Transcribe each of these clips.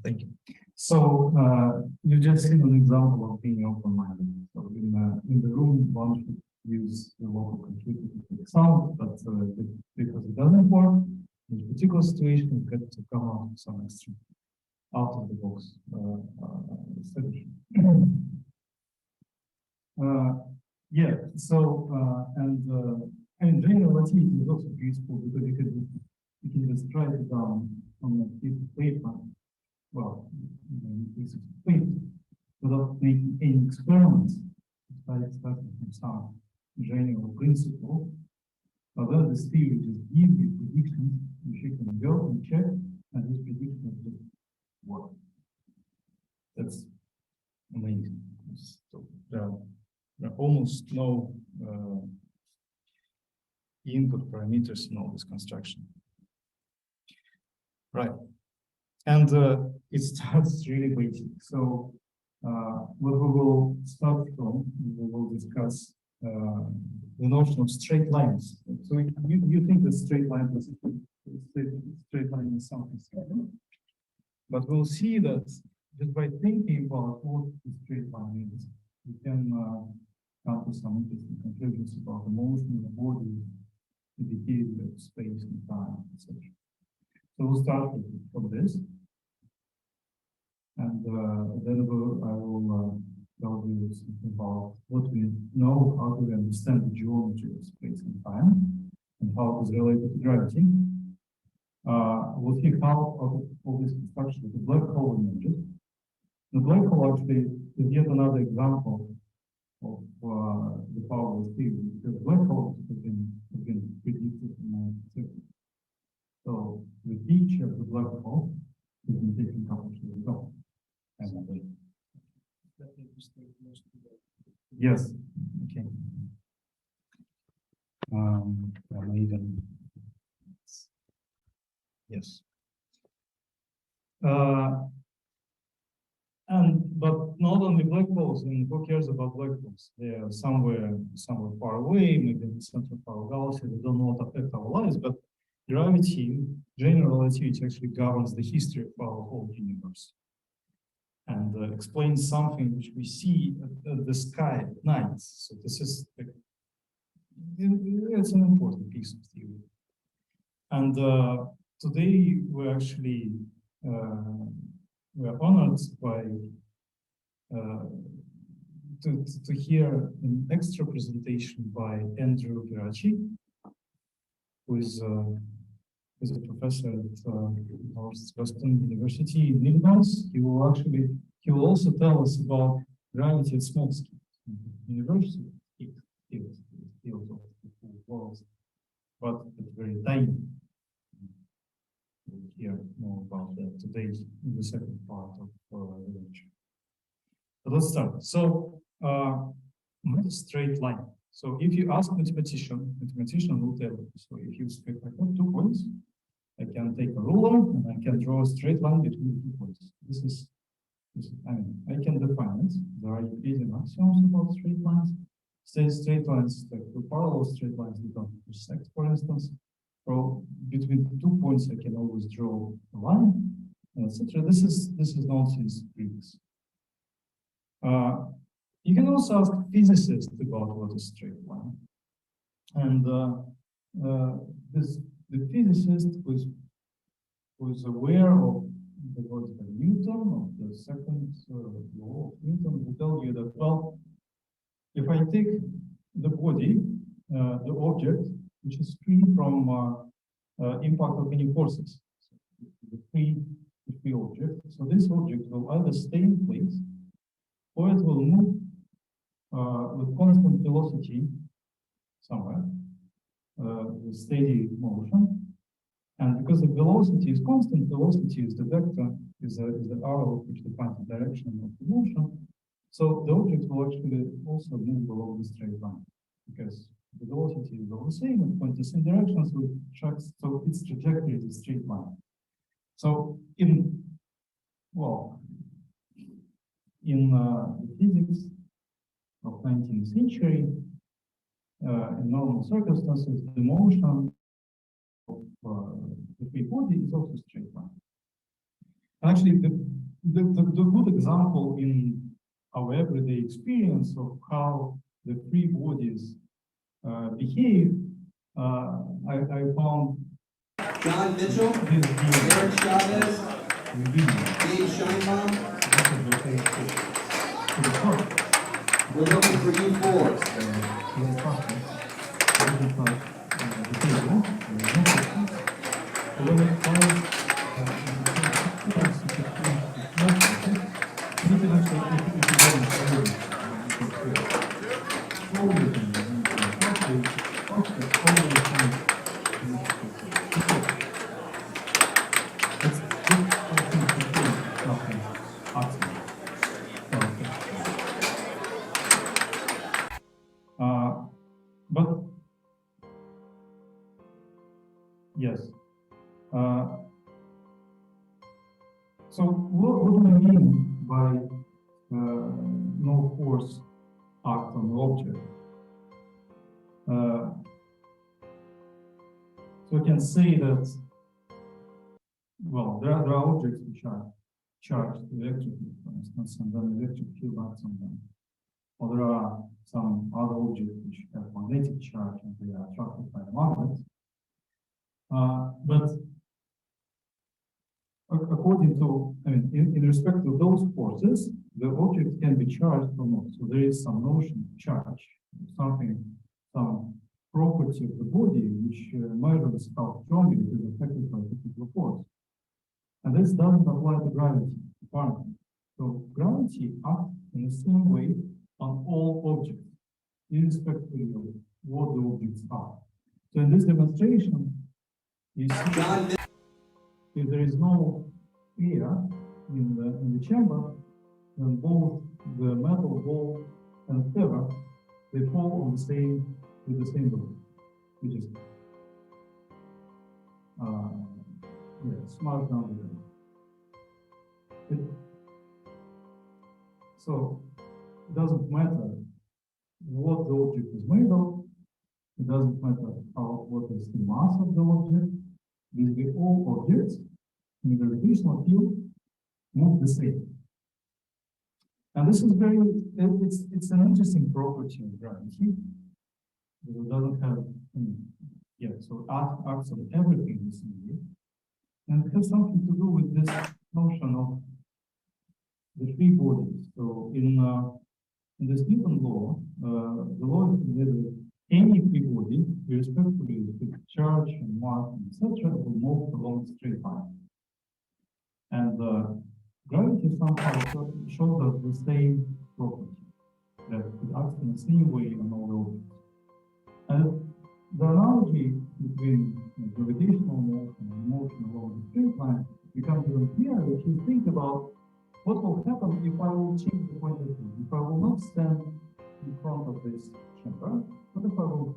Thank you. So you just seen an example of being open-minded. So in the room, one should use the local computer to take sound, but because it doesn't work, in a particular situation, you get to come out with some extra out of the box solution. Yeah. So and general relativity is also useful because you can just write it down on a piece of paper. Well, piece of paper without making any experiments. Starting from some general principle. But then this theory just gives you predictions which you can go and check, and this prediction will work. That's amazing. So there are almost no input parameters in all this construction. Right. And it starts really basic. So what we will start from, we will discuss the notion of straight lines. So you think that straight line is something simple, but we'll see that just by thinking about what the straight line is, we can come to some interesting conclusions about the motion of the body, the behavior of space and time, etc. So we'll start with this. And then I will tell you something about what we know, how do we understand the geometry of space and time, and how it is related to gravity. We'll see how all this construction with the black hole emerges. The black hole actually is yet another example of the power of theory, because black holes have been predicted in 1960. So the feature of the black hole has been taken a couple of years ago. Yes. Okay. Even yes. But not only black holes. I mean, who cares about black holes? They are somewhere far away, maybe in the center of our galaxy. They don't know what affect our lives, but gravity, general relativity, actually governs the history of our whole universe. And explains something which we see at the sky at night. So this is it's an important piece of theory. And today we're actually we're honored by to hear an extra presentation by Andrew Geraci, who is a professor at Northwestern University in Illinois. He will also tell us about gravity at small scale. Universal field of the world, but it's very tiny. We'll hear more about that today in the second part of the lecture. But let's start. So, what is straight line? So, if you ask mathematician will tell you. So, if you say, I have 2 points, I can take a ruler and I can draw a straight line between 2 points. I mean, I can define it. There are Euclidean axioms about straight lines. Straight lines, like 2 parallel straight lines, they don't intersect, for instance. So between 2 points, I can always draw a line, etc. This is nonsense Greeks. You can also ask physicists about what is straight line, and the physicist who is aware of the words by Newton, of the second law of Newton, will tell you that, well, if I take the body, the object, which is free from impact of any forces, so the free object, so this object will either stay in place or it will move with constant velocity somewhere, with steady motion. And because the velocity is constant, velocity is the vector, is the arrow which defines the direction of the motion. So the object will actually also move along the straight line, because the velocity is all the same, it points the same direction, so its trajectory is a straight line. So in the physics of 19th century, in normal circumstances, the motion of the free body is also straight line. Actually, the good example in our everyday experience of how the free bodies behave, I found John Mitchell, Eric Chavez, Dave Scheinbaum. We're looking for you four. But yes. So what do I mean by no force act on the object? So I can say that, well, there are objects which are charged electrically, for instance, and then electric field acts on them. Or there are some other objects which have magnetic charge and they are attracted by the magnet. But according to, I mean, in respect to those forces, the object can be charged or not. So there is some notion of charge, some property of the body which measures how strongly it is affected by a particular force. And this doesn't apply to gravity, apparently. So gravity acts in the same way on all objects, irrespective of what the objects are. So in this demonstration, you see if there is no air in the chamber, then both the metal ball and feather, they fall on the same with the same load, which is smash down the ground. So it doesn't matter what the object is made of. It doesn't matter what is the mass of the object. Basically, all objects in the gravitational field move the same. And this is it's an interesting property of gravity. It doesn't have, so it acts on everything the same way. And it has something to do with this notion of the free bodies. So in this Newton law, the law is that any free body, irrespectively of its charge and mass, etc., will move along a straight line. And gravity somehow shows us the same property, that it acts in the same way on all the objects. And the analogy between gravitational motion and motion along the straight line becomes even clearer if you think about what will happen if I will change the point of view. If I will not stand in front of this chamber, what if I will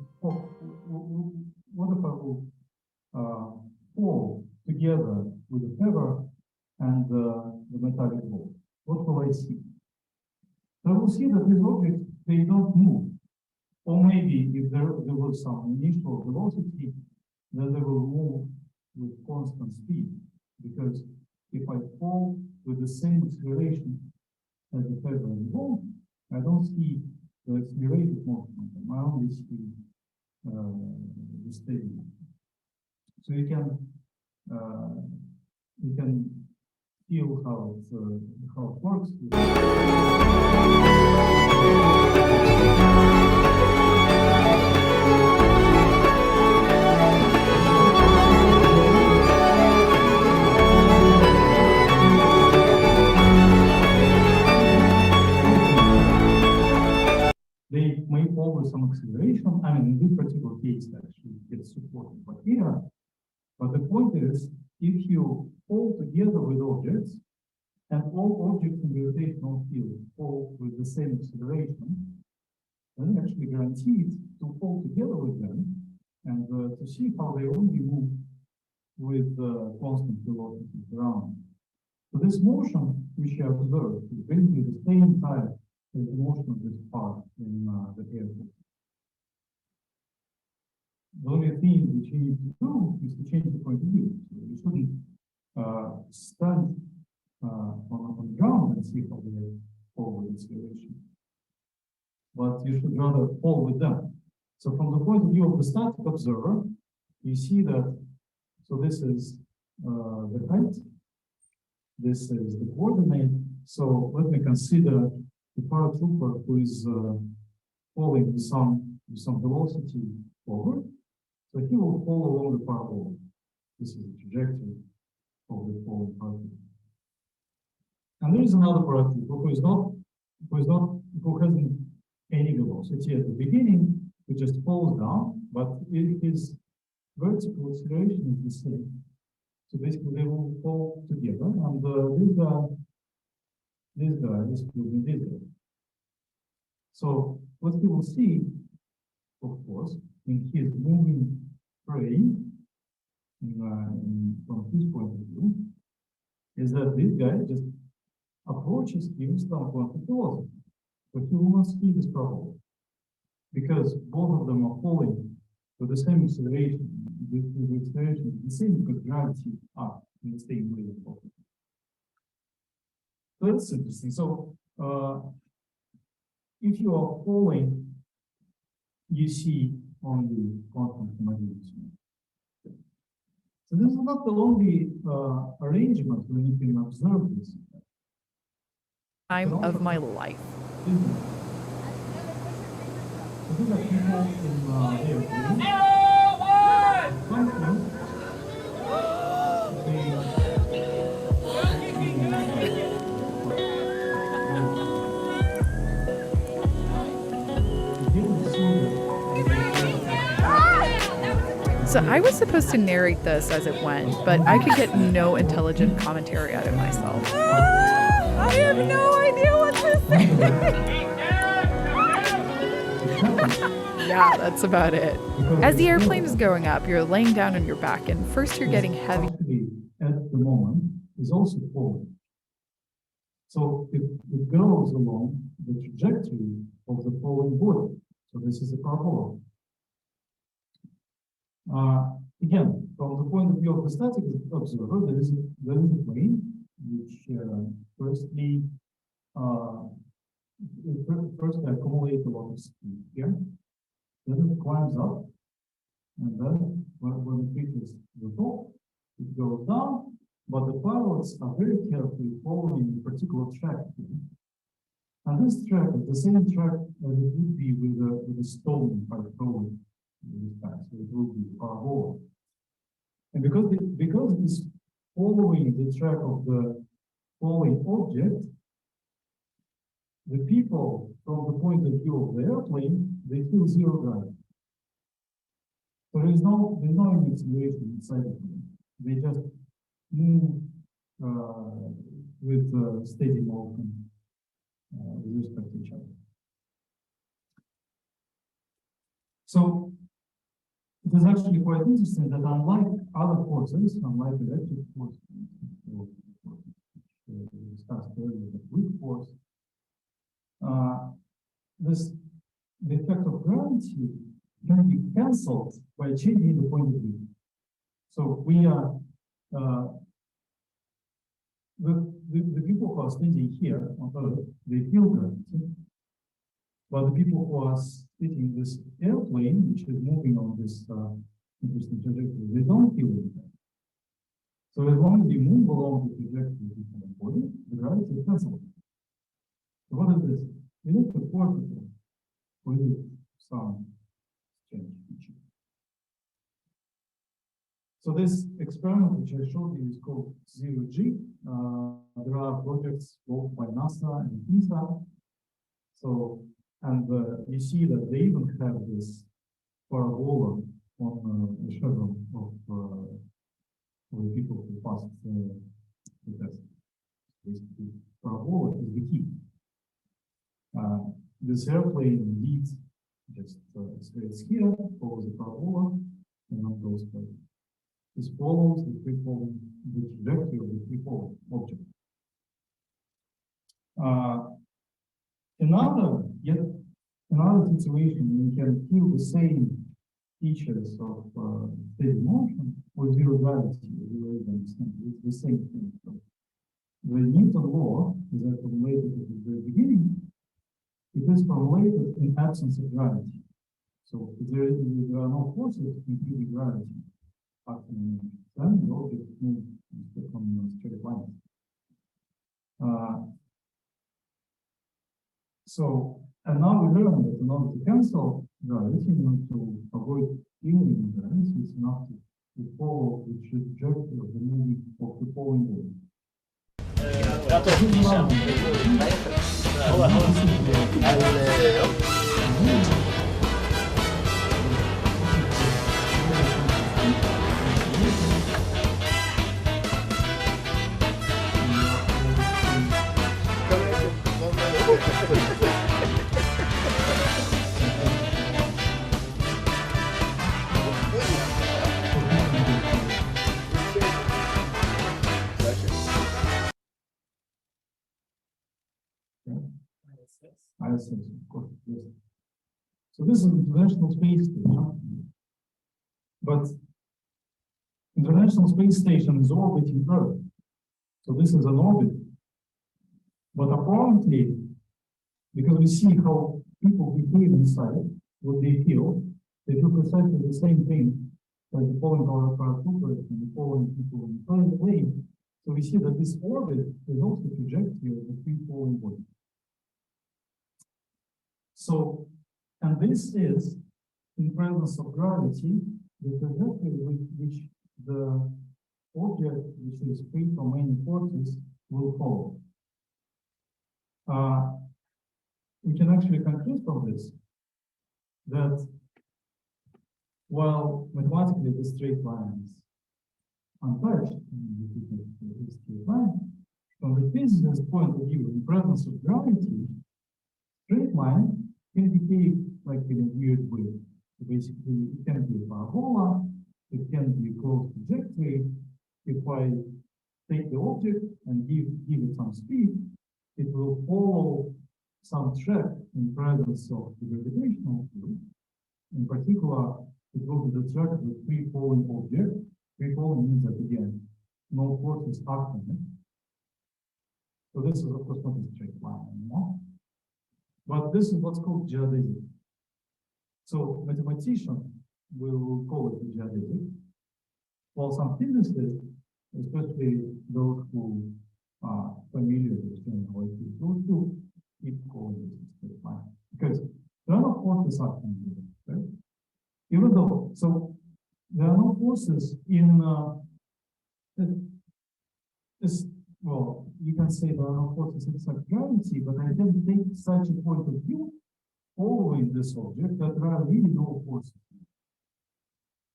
fall together with the feather and the metallic ball? What will I see? So I will see that these objects, they don't move. Or maybe if there was some initial velocity, then they will move with constant speed. Because if I fall with the same acceleration as the feather and the ball, I don't see the accelerated motion of them. I only see the steady motion. So you can feel how it works. They may fall with some acceleration. I mean, in this particular case, actually, it's supported by air. But the point is, if you fall together with objects, and all objects in the gravitational field fall with the same acceleration, then you actually guaranteed to fall together with them and to see how they only move with constant velocities around. So this motion, which you observe, is basically the same type as the motion of this part in the airport. The only thing which you need to do is to change the point of view. So you shouldn't stand on the ground and see how they fall with acceleration. But you should rather fall with them. So from the point of view of the static observer, you see that, so this is the height, this is the coordinate. So let me consider the paratrooper who is falling with some velocity forward. So he will fall along the parabola. This is the trajectory of the falling paratrooper. And there is another paratrooper who hasn't any velocity at the beginning, who just falls down, but his vertical acceleration is the same. So basically they will fall together, and this guy is moving this guy. So what you will see, of course, in his moving frame, from his point of view, is that this guy just approaches him some quantum velocity. But he will not see this problem because both of them are falling with the same acceleration. The acceleration is the same because gravity are in the same way of falling. So that's interesting. So if you are falling, you see only quantum homogeneity. So this is not the only arrangement when you can observe this. Time of my life. So these are people in their brain. So I was supposed to narrate this as it went, but I could get no intelligent commentary out of myself. I have no idea what to say. Yeah, that's about it. As the airplane is going up, you're laying down on your back, and first you're getting heavy. At the moment is also falling. So it goes along the trajectory of the falling body. So this is a parabola. Again, from the point of view of the static observer, there is a plane which firstly first accumulates a lot of speed here. Then it climbs up, and then when it reaches the top, it goes down. But the pilots are very carefully following a particular track here. And this track is the same track as it would be with a stone by throwing. So it will be parabola. And because it is following the track of the falling object, the people from the point of view of the airplane, they feel zero gravity. So there's no any acceleration inside of them. They just move with steady motion with respect to each other. So it is actually quite interesting that unlike other forces, unlike electric force, we discussed earlier, the weak force, the effect of gravity can be cancelled by changing the point of view. So we are the people who are standing here on Earth, they feel gravity, but the people who are sitting in this airplane, which is moving on this interesting trajectory, they don't feel it. So as long as you move along the trajectory of the body, the gravity is cancelled. So what is this? Electric force with some change. So this experiment which I showed you is called Zero-G. There are projects both by NASA and ESA. So, and you see that they even have this parabola on the schedule of the people who passed the test. Basically, parabola is the key. This airplane indeed just stays here, follows the parabola, and then goes further. This follows the trajectory of the free-falling object. Another situation, we can feel the same features of steady motion with zero gravity. It's the same thing. the Newton law is formulated at the very beginning. It is formulated in absence of gravity. So if there are no forces, including gravity, acting, then the object moves on a straight line. And now we learn that in order to cancel gravity, in order to avoid feeling gravity, it's enough to follow the trajectory of the moving of the falling body. ISS, of course, yes. So this is the International Space Station. But International Space Station is orbiting Earth. So this is an orbit. But apparently, because we see how people behave inside, what they feel precisely the same thing like the falling paratroopers and the falling people in the plane. So we see that this orbit is also the trajectory of the free falling body. So, and this is, in presence of gravity, the trajectory with which the object which is free from any forces will follow. We can actually conclude from this that while mathematically the straight line is untouched, the straight line, from the physicist point of view, in presence of gravity, straight line can behave like in a weird way. So basically, it can be a parabola, it can be a closed trajectory. If I take the object and give it some speed, it will follow some track in presence of the gravitational field. In particular, it will be the track of the free falling object. Free falling means that, again, no force is acting on it. So this is, of course, not a straight line anymore. But this is what's called geodesic. So mathematicians will call it geodesic, while some physicists, especially those who are familiar with general relativity, those who keep calling it straight line. Because there are no forces acting here, right? Even though, so there are no forces in this, well, you can say there are no forces except gravity, but I can take such a point of view following this object that there are really no forces.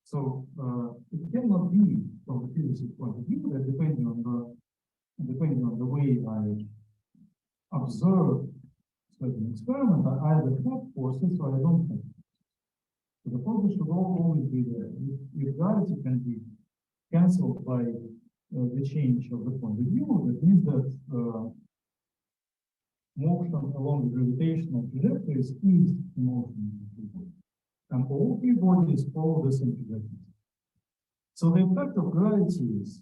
So it cannot be from the physicist point of view that depending on the way I observe certain experiment, I either have forces or I don't have. So the forces should always be there. If gravity can be cancelled by the change of the point of view, that means that motion along the gravitational trajectories is motion in the free body. And all free bodies follow the same trajectories. So the effect of gravity is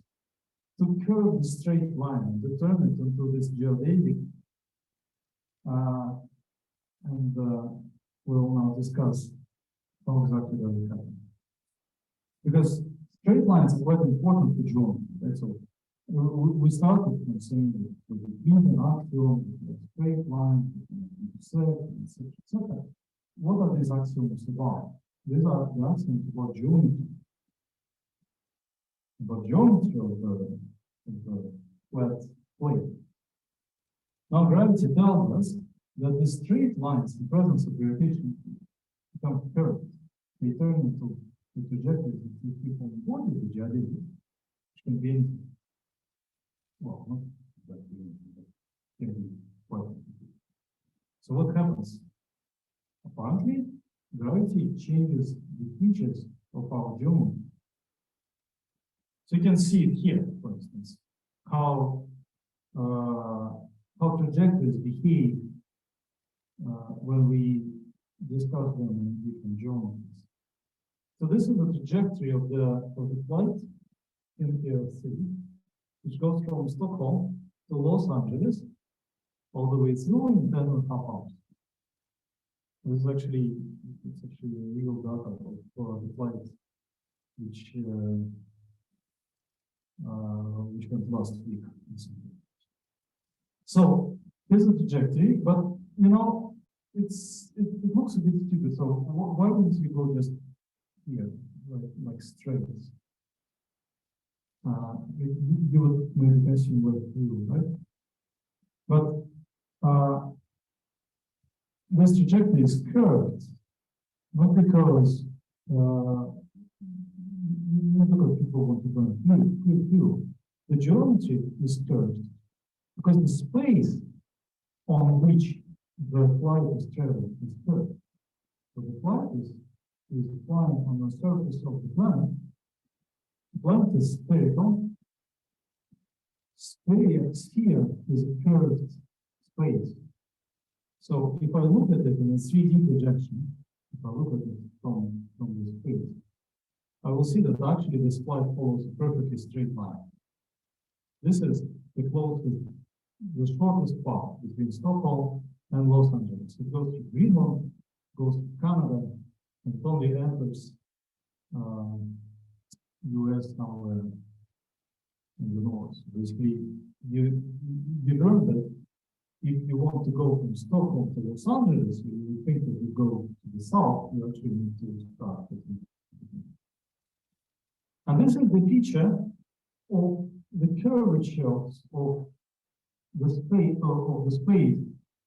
to curve the straight line and to turn it into this geodesic. And we'll now discuss how exactly that will happen. Because straight lines are quite important for geometry, right? So we started from saying that with the beam and axiom, the straight line, etc. What are these axioms about? These are the axioms about geometry. About geometry of the flat plate. Now gravity tells us that the straight lines in presence of gravitation become curved. They turn into the trajectories of the free falling body, the geodesic, which can be anything. Well, not exactly anything, but can be quite anything. So what happens? Apparently, gravity changes the features of our geometry. So you can see it here, for instance, how trajectories behave when we discuss them in different geometries. So this is the trajectory of the flight in Air City, which goes from Stockholm to Los Angeles all the way through in 10.5 hours. This is actually, it's actually real data for the flight, which went last week. So here's the trajectory, but you know, it looks a bit stupid. So why wouldn't you go just here, like straight? You would maybe question what to do, right? But this trajectory is curved, not because people want to go through. The geometry is curved because the space on which the flight is traveling is curved. So the flight is flying on the surface of the planet. The planet is spherical. Sphere is a curved space. So if I look at it in a 3D projection, if I look at it from the space, I will see that actually this flight follows a perfectly straight line. This is the shortest path between Stockholm and Los Angeles. It goes to Greenland, goes to Canada, and only enters US somewhere in the north. Basically, you learn that if you want to go from Stockholm to Los Angeles, you think that you go to the south, you actually need to start. And this is the feature of the curvature of the space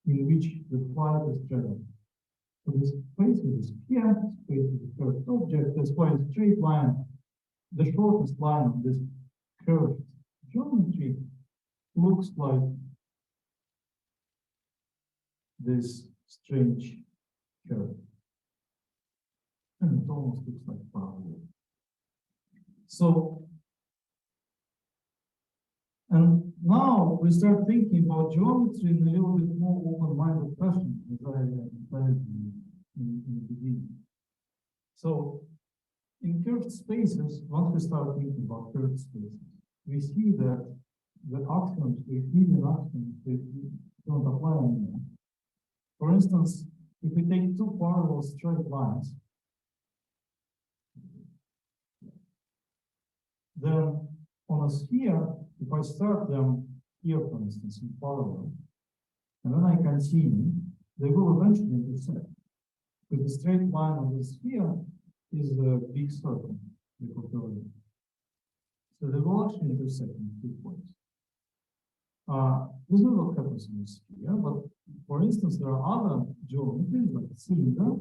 in which the flight is traveling. So this space is a sphere, space is a curved object. That's why a straight line, the shortest line of this curved geometry, looks like this strange curve. And it almost looks like parallel. So, and now we start thinking about geometry in a little bit more open-minded fashion, as I said in the beginning. So, in curved spaces, once we start thinking about curved spaces, we see that the axioms, the Euclidean axioms, they don't apply anymore. For instance, if we take two parallel straight lines, then on a sphere, if I start them here, for instance, in parallel, and then I continue, they will eventually intersect. Because the straight line on the sphere is a big circle, so they will actually intersect in 2 points. This is what happens in the sphere, but for instance, there are other geometries like a cylinder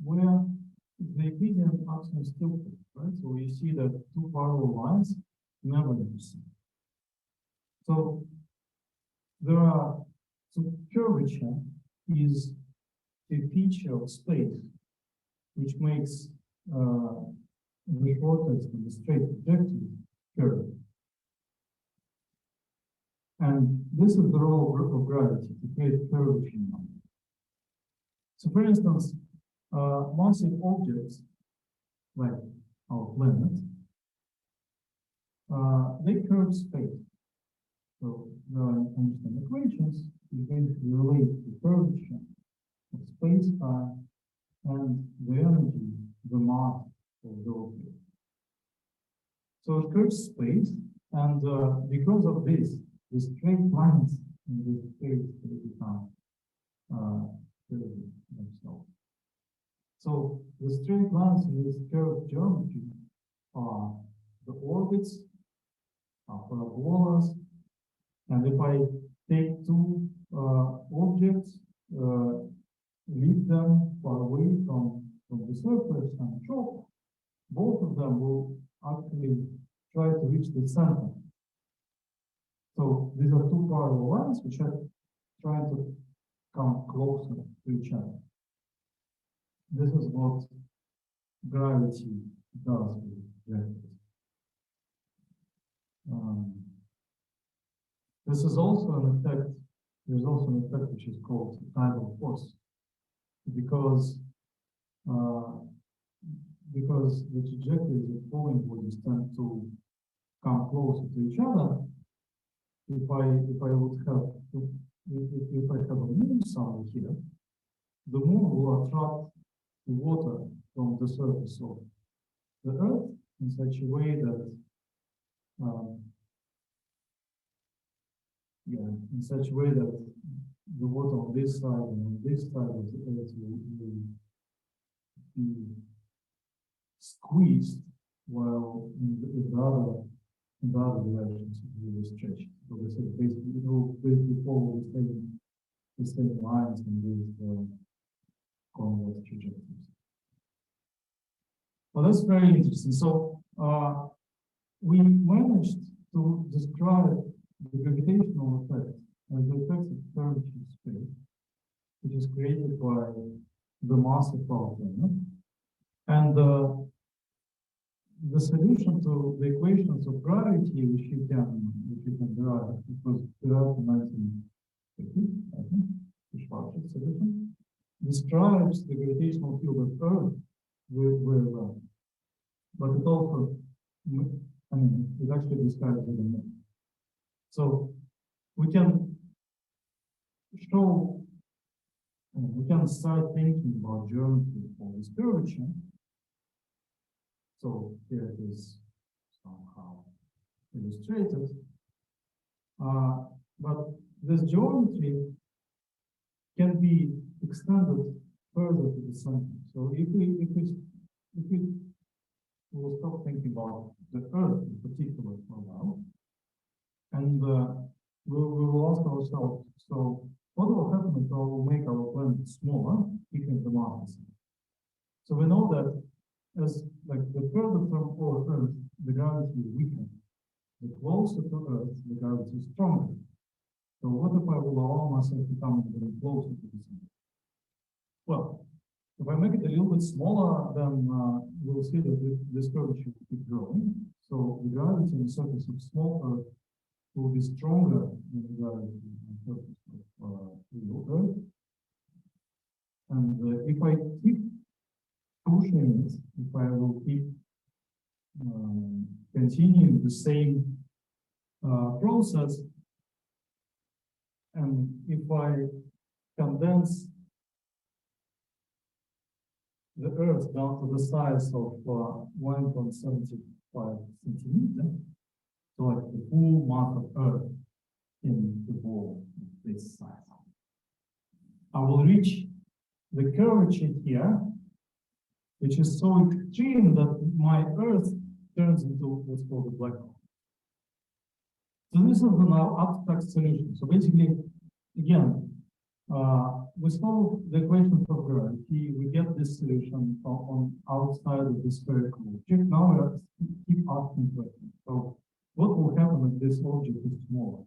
where the Euclidean axiom is tilted, right? So you see that two parallel lines never intersect. So curvature is a feature of space which makes the shortest and the straight trajectory curved. And this is the role of gravity, to create curvature. So for instance, massive objects like our planet, they curve space. So there are Einstein equations which basically relate the curvature of space-time and the energy, the mass of the object. So it curves space, and because of this, the straight lines in this space will become themselves. So the straight lines in this curved geometry are the orbits, are parabolas, and if I take two objects, leave them far away from the surface and chop, both of them will actually try to reach the center. So these are two parallel lines which are trying to come closer to each other. This is what gravity does with gravity. This is also an effect. There's also an effect which is called tidal force, because the trajectories of falling bodies tend to come closer to each other. if I would have if I have a moon somewhere here, the moon will attract the water from the surface of the Earth in such a way that in such a way that the water on this side and on this side of the Earth will be squeezed, while in the other directions it will be stretched. So this is basically it will basically follow the same lines and with convex trajectories. Well, that's very interesting. So we managed to describe the gravitational effect as the effect of curvature space, which is created by the mass of our planet. And the solution to the equations of gravity, which you can derive, it was derived in 1950, I think, the Schwarzschild solution, describes the gravitational field of Earth very well. But it also, I mean, it actually describes it in it. So we can show, we can start thinking about geometry for this curvature. So here it is somehow illustrated. But this geometry can be extended further to the center. So if we will stop thinking about the Earth in particular for now, and we will ask ourselves, so what will happen if I will make our planet smaller, keeping the mass? So we know that as like the further from our Earth, the gravity is weaker. The closer to Earth, the gravity is stronger. So what if I will allow myself to come even closer to the center? Well, if I make it a little bit smaller, then we'll see that this curvature will keep growing. So the gravity on the surface of small Earth will be stronger than the gravity on the surface of real Earth. And if I keep pushing it, if I will keep continuing the same process, and if I condense the Earth down to the size of 1.75 centimeter, so like the full mass of Earth in the ball of this size, I will reach the curvature here, which is so extreme that my Earth turns into what's called a black hole. So this is now abstract solution. So basically, again, we solve the equation for gravity. We get this solution on outside of the spherical object. Now we keep asking questions. So what will happen if this object is smaller?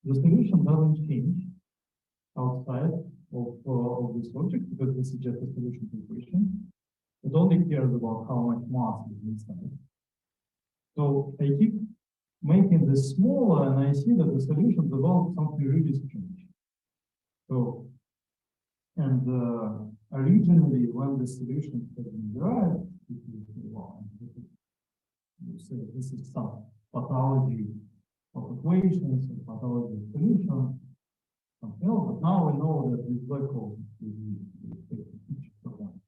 The solution doesn't change outside of this object because this is just a solution to the equation. It only cares about how much mass is inside. So I keep making this smaller, and I see that the solution develops something really strange. So, and originally, when the solution has been derived, this is some pathology of equations and pathology of solution, something else. But now we know that this black hole is the feature for one.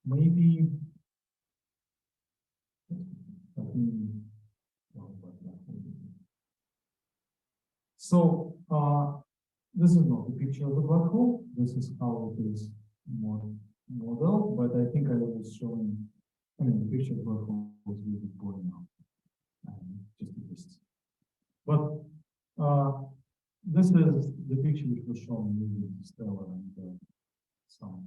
Maybe so this is not the picture of the black hole. This is how it is modeled, but I think I was showing. I mean, the picture of the black hole was really boring now, just a list. But this is the picture which was shown in stellar and some.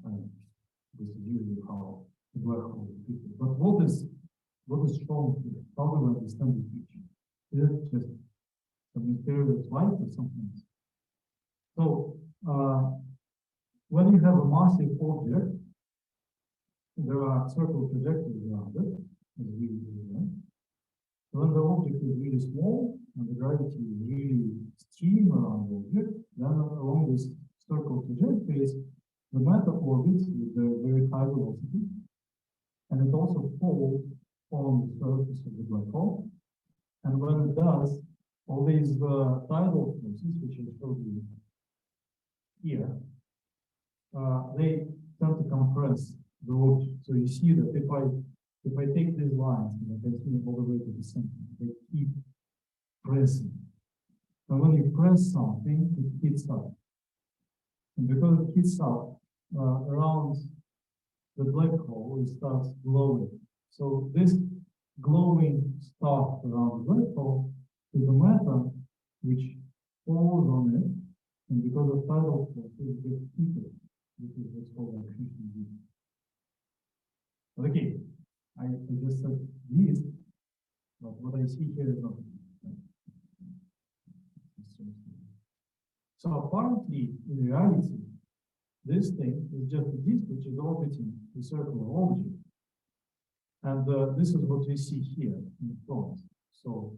This is usually how the black hole is pictured. But what is shown here? How do we understand this picture? Is it just a mysterious light or something else? So when you have a massive object, there are circle trajectories around it, as we do. When the object is really small and the gravity is really extreme around the object, then along this circle trajectories, the matter orbits with a very high velocity, and it also falls on the surface of the black hole. And when it does, all these tidal forces, which I showed you here, they tend to compress the object. So you see that if I take these lines and I continue all the way to the center, they keep pressing. And when you press something, it heats up. And because it heats up around the black hole, it starts glowing. So this glowing stuff around the black hole is a matter which falls on it, and because of tidal force, it gets heated. This is what's called accretion heat. Okay, I just said this, but what I see here is not. So apparently, in reality, this thing is just a disk which is orbiting the circular object. And this is what we see here in front. So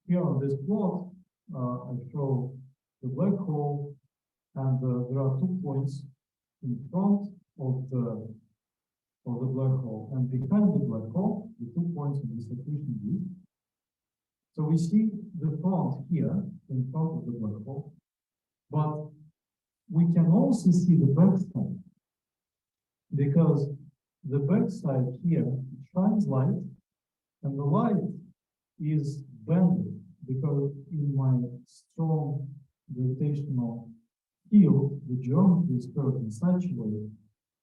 here on this plot, I show the black hole, and there are 2 points in front of the black hole, and behind the black hole, the 2 points of this accretion disk. So we see the front here in front of the black hole, but we can also see the backside, because the backside here shines light, and the light is bended because in my strong gravitational field, the geometry is curved in such a way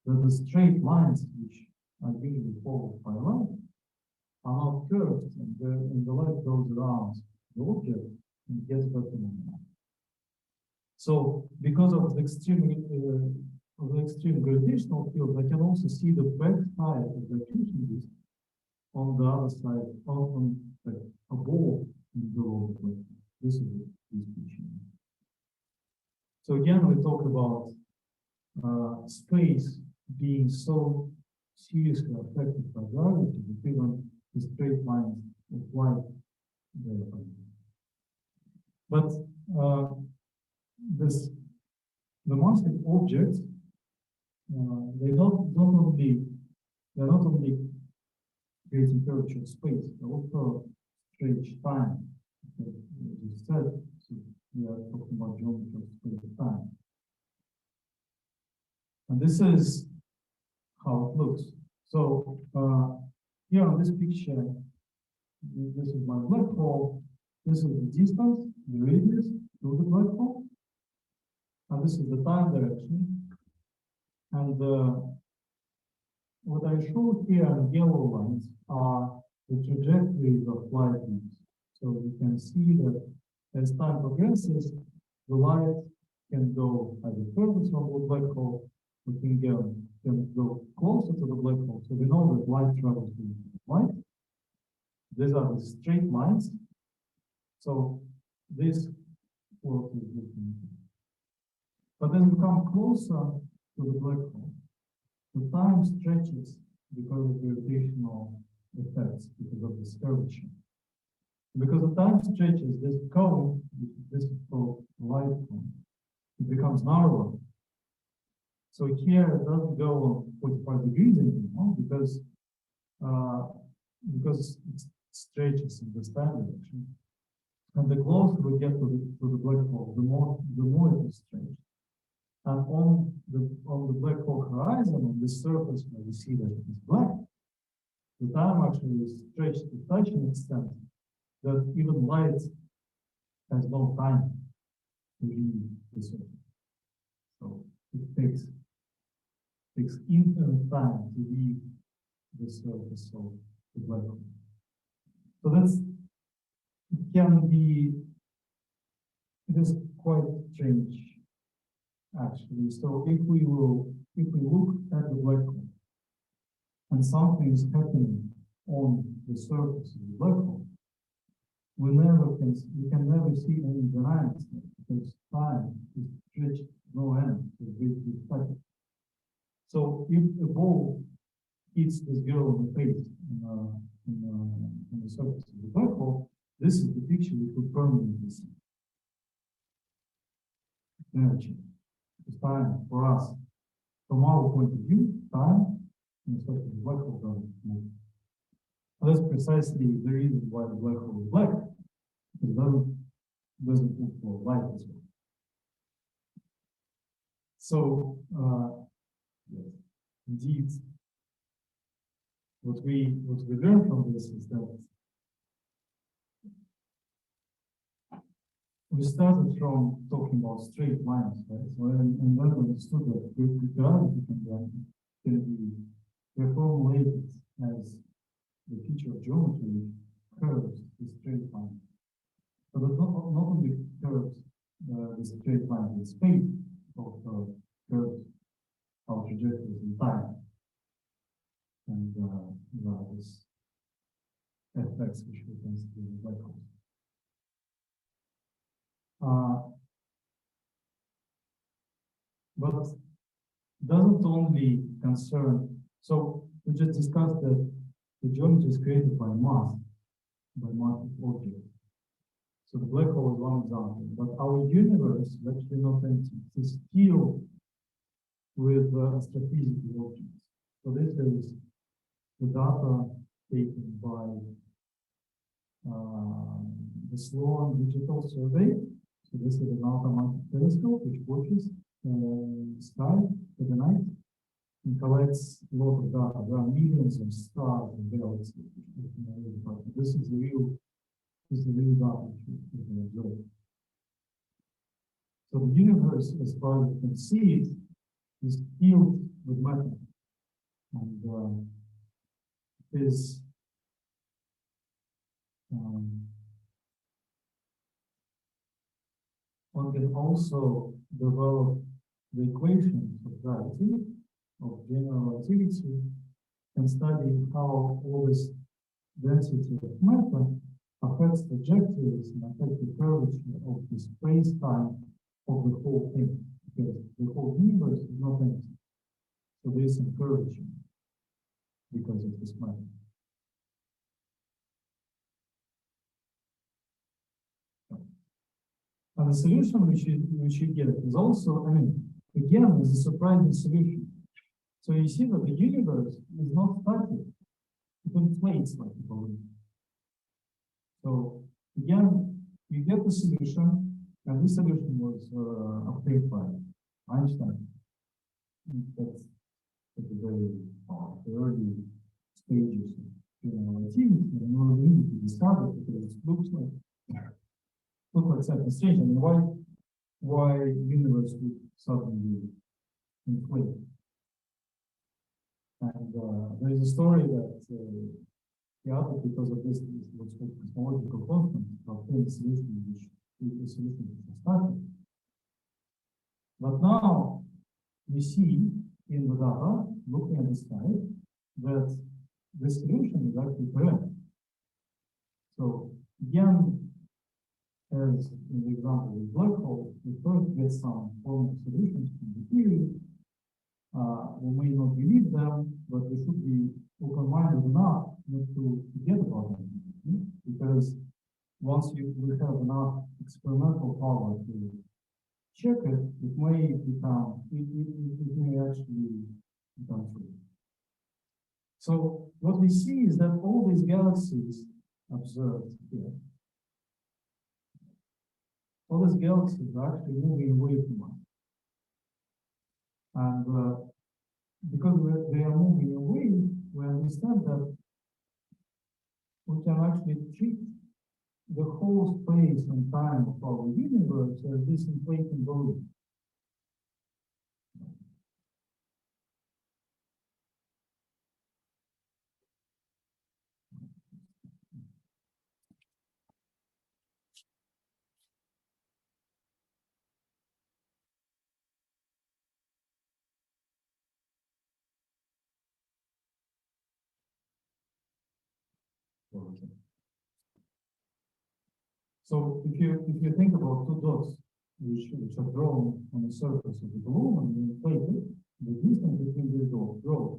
that the straight lines, which are usually followed by light, are not curved, and the light goes around the object and gets better momentum. So, because of the extreme gravitational field, I can also see the backside of the accretion disk on the other side, above and below the black hole. This is this picture. So again, we talk about space being so seriously affected by gravity that even the straight lines of light there. But the massive objects, they're not only creating curvature of space, they also stretch time. As you said, so we are talking about geometry of space and time. And this is how it looks. So here on this picture, this is my black hole. This is the distance, the radius to the black hole. And this is the time direction. And what I showed here in yellow lines are the trajectories of light beams. So you can see that as time progresses, the light can go either further from the black hole, or can go closer to the black hole. So we know that light travels with light. These are the straight lines. So this plot is looking. But as we come closer to the black hole, the time stretches because of gravitational effects, because of this curvature. Because the time stretches, this cone, this is called light cone, it becomes narrower. So here it doesn't go 45 degrees anymore because it stretches in this time direction. And the closer we get to the black hole, the more it is stretched. And on the black hole horizon, on the surface where we see that it is black, the time actually is stretched to such an extent that even light has no time to leave the surface. So it takes infinite time to leave the surface of the black hole. So it is quite strange, actually. So if we look at the black hole and something is happening on the surface of the black hole, we can never see any dynamics because time is stretched no end to the static. So if a ball hits this girl in the face on the surface of the black hole, this is the picture we could permanently see. Energy is time for us. From our point of view, time and especially the black hole doesn't move. And that's precisely the reason why the black hole is black. It doesn't move for light as well. So, yes, indeed, what we learn from this is that we started from talking about straight lines, right? So, and then we understood that gravity can be reformulated as the feature of geometry curves the straight line. But not only curves the straight line, the space of curves our trajectories in time. And this effects which we can see in black holes. But doesn't only concern, so we just discussed that the geometry is created by mass of objects. So the black hole is one example, but our universe is actually not empty. It's filled with astrophysical objects. So this is the data taken by the Sloan Digital Survey. So this is an automatic telescope which watches the sky for the night and collects a lot of data. There are millions of stars and galaxies. This is the real data which we can observe. So the universe, as far as you can see it, is filled with matter. And is one can also develop the equations of gravity, of general relativity, and study how all this density of matter affects trajectories and affects the curvature of the space-time of the whole thing, because the whole universe is not empty. So there is some curvature because of this matter. And the solution which you get is also, I mean, again, is a surprising solution. So you see that the universe is not static. It inflates like a balloon. So again, you get the solution, and this solution was obtained by Einstein. That's at the very the early stages of general relativity, and we were really to discover it because it looks like something strange. I mean, why universe would suddenly inflate? And there is a story that because of this is what's called cosmological constant, obtained a solution which is a solution which is static. But now we see in the data, looking at the sky, that the solution is actually correct. So again, as in the example with black hole, we first get some formal solutions from the theory. We may not believe them, but we should be open-minded enough not to forget about them. Because once we have enough experimental power to check it, it may actually become true. So what we see is that all these galaxies observed here, all these galaxies are actually moving away from us. And because they are moving away, we understand that we can actually treat the whole space and time of our universe as this inflating balloon. So if you think about two dots which are drawn on the surface of the balloon and you inflate it, the distance between these dots grows.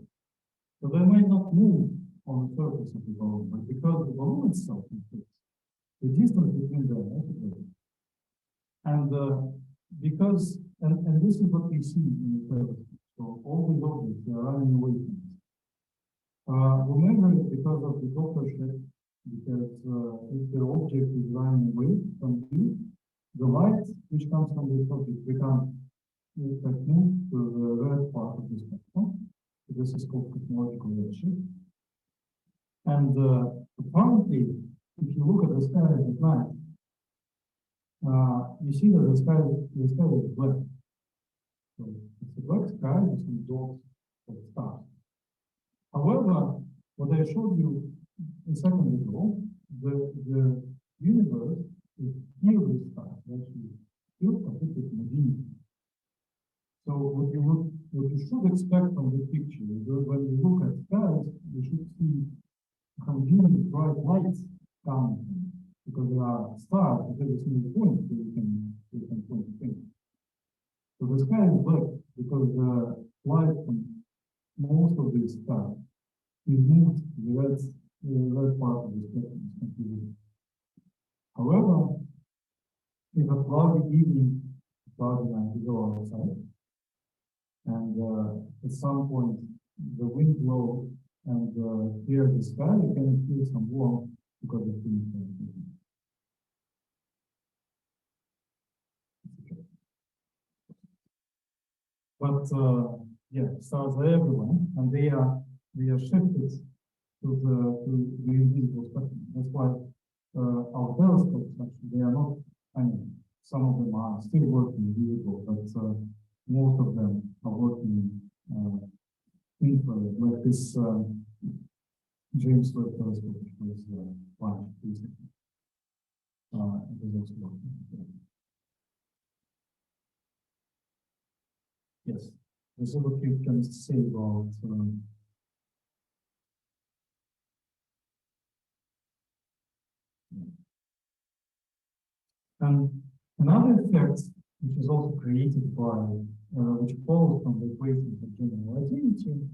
So they might not move on the surface of the balloon, but because the balloon itself inflates, the distance between them also grows. And because and this is what we see in the telescope. So all these objects are running away from us. We measure it because of the Doppler shift, because if the object is running away from you, the light which comes from this object becomes moved to the red part of the spectrum. So this is called cosmological redshift. And apparently, if you look at the sky at night, you see that the sky is black. So it's a black sky with some dots of stars. However, what I showed you a second ago, the universe is filled with stars, actually filled completely homogeneous. So what you should expect from the picture is that when you look at skies, you should see homogeneous bright lights coming because there are stars at every single point so you can point things. So the sky is black because the light from most of these stars is moved to the red part of the spectrum. However, if a cloudy evening, cloudy night, you go outside, and at some point the wind blows and clear the sky, you can feel some warmth because of the wind. But yeah, stars are everywhere, and they are shifted to the invisible spectrum. That's why our telescopes actually they are not. I mean, some of them are still working visible, but most of them are working infrared, like this James Webb telescope, which was launched recently. It is also working. Yes, this is what you can say about and another effect, which is also created by, which follows from the equations of general relativity,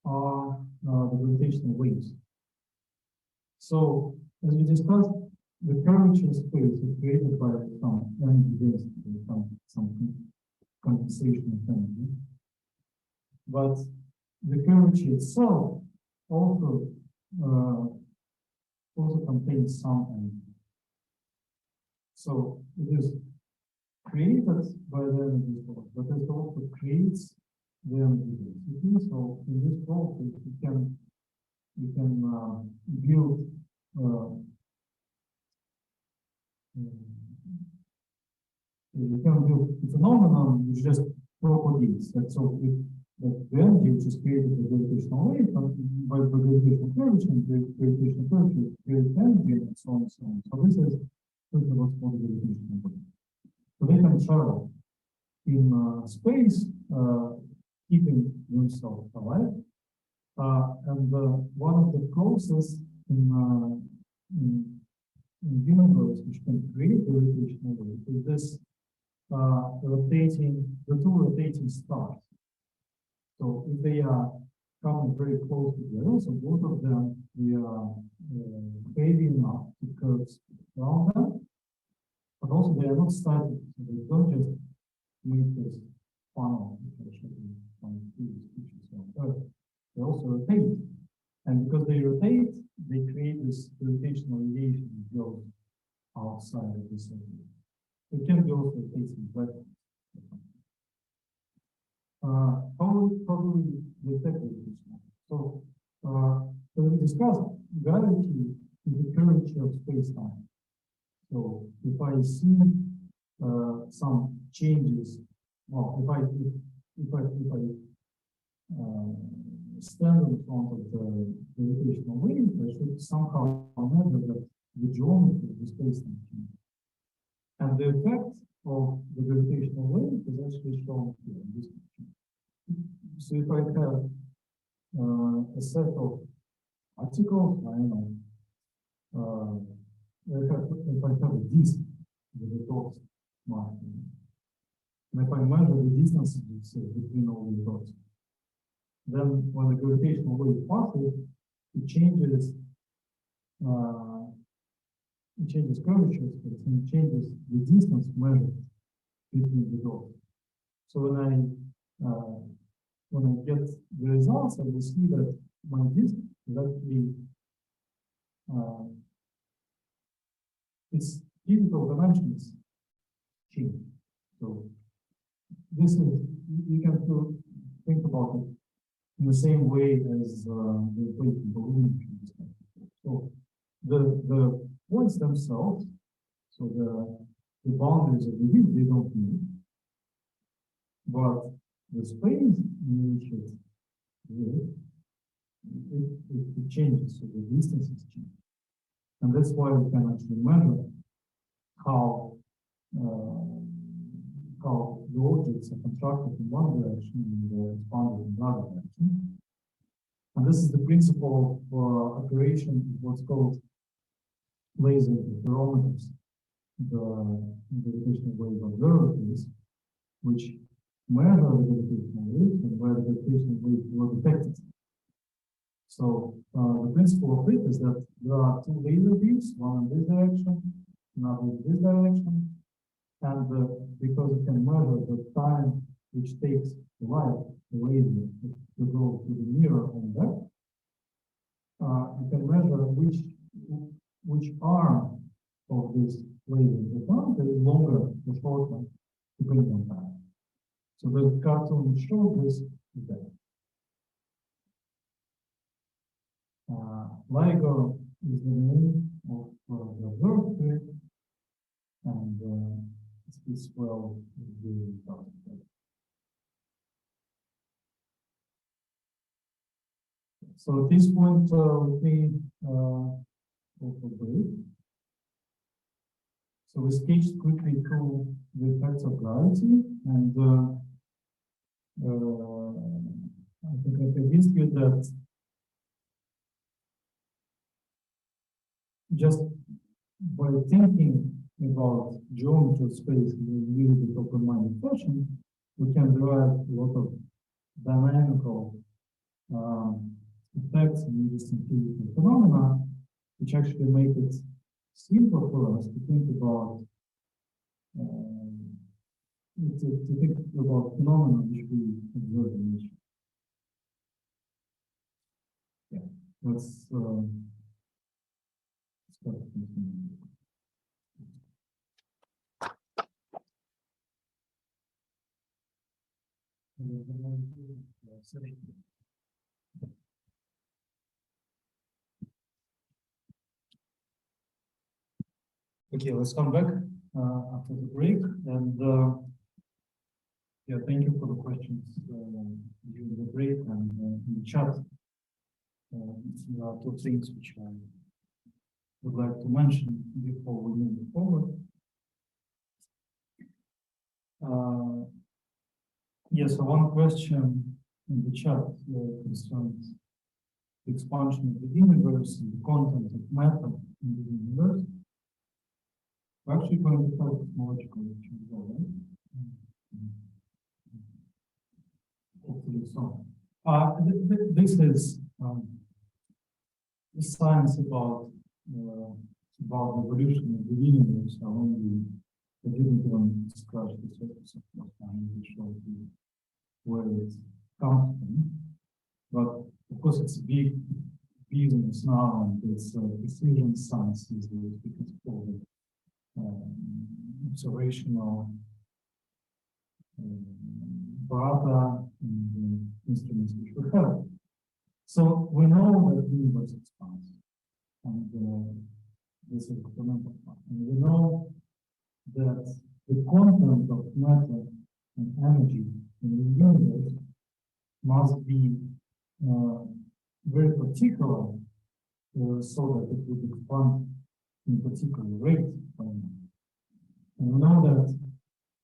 are the gravitational waves. So, as we discussed, the curvature space is created by some energy density, some compensation of energy. But the curvature itself also contains some energy. So it is created by the energy source, but it also creates the energy density. So in this process, you can build a phenomenon which just propagates. So if the energy which is created by gravitational wave, by the gravitational curvature, and the gravitational curvature creates energy, and so on and so on. So this is what's called gravitational wave. So they can travel in space, keeping themselves alive. And one of the processes in universe which can create gravitational wave is this the two rotating stars. So if they are coming very close together, so both of them they are heavy enough to curve around them, but also they are not static. So they don't just make this funnel, which I showed you from the previous pictures. They also rotate, and because they rotate, they create this gravitational radiation that goes outside of this area. It can be also rotating, but how do we detect gravitational? So, as we discussed, gravity is the curvature of space-time. So, if I see some changes, well, if I stand in front of the gravitational wave, I should somehow measure that the geometry of the space-time change. And the effect of the gravitational wave is actually shown here in this picture. So if I have a set of particles, I don't know, if I have a disk with a dots marked, and if I measure the distances between all the dots, then when the gravitational wave passes, it changes curvature space and it changes the distance measured between the dots. So when I get the results, I will see that my disk is actually its physical dimensions change. So this is, you can think about it in the same way as the equation balloon. So the points themselves, so the boundaries of the disk, they don't move, but the space in which it changes, so the distances change. And that's why we can actually measure how the objects are constructed in one direction and expanded in another direction. And this is the principle of operation of what's called laser interferometers, the gravitational wave observatories, which measure the gravitational waves and where the gravitational waves were detected. So the principle of it is that there are two laser beams, one in this direction, another in this direction, and because you can measure the time which takes the light, the laser, to go to the mirror and back, you can measure which arm of this laser is longer or shorter, depending on time. So the cartoon shows this is that. LIGO is the name of the observatory, and it fits well with the target. So at this point, let me also break. So we sketched quickly through the effects of gravity, and I think I convinced you that just by thinking about geometry of space in a little bit open-minded fashion, we can derive a lot of dynamical effects and interesting physical phenomena, which actually make it simpler for us to think about phenomena which we observe in nature. Yeah, let's start. Okay, let's come back after the break, and yeah, thank you for the questions during the break and in the chat. There are two things which I would like to mention before we move forward. Yes, so one question in the chat concerns the expansion of the universe and the content of matter in the universe. We're actually going to talk cosmological issues, right? Hopefully so. This is the science about the evolution of the universe. I didn't even scratch the surface of what time to show you where it comes from. But of course, it's a big business now, and it's precision science is because of observational data and instruments which we have. So we know that the universe expands, and this is the fundamental part. And we know that the content of matter and energy in the universe must be very particular so that it would expand in particular rate. And we know that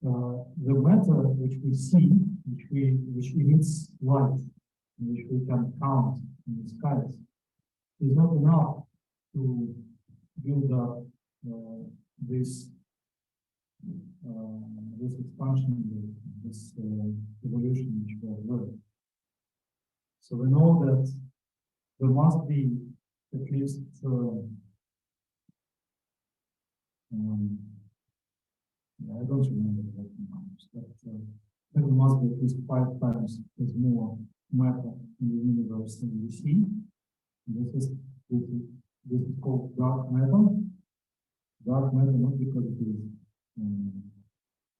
the matter which we see, which emits light, which we can count in the skies, is not enough to build up this expansion, this evolution which we have learned. So we know that there must be at least I don't remember that numbers, but there must be at least 5 times as more matter in the universe than we see. This is called dark matter. Dark matter not because it is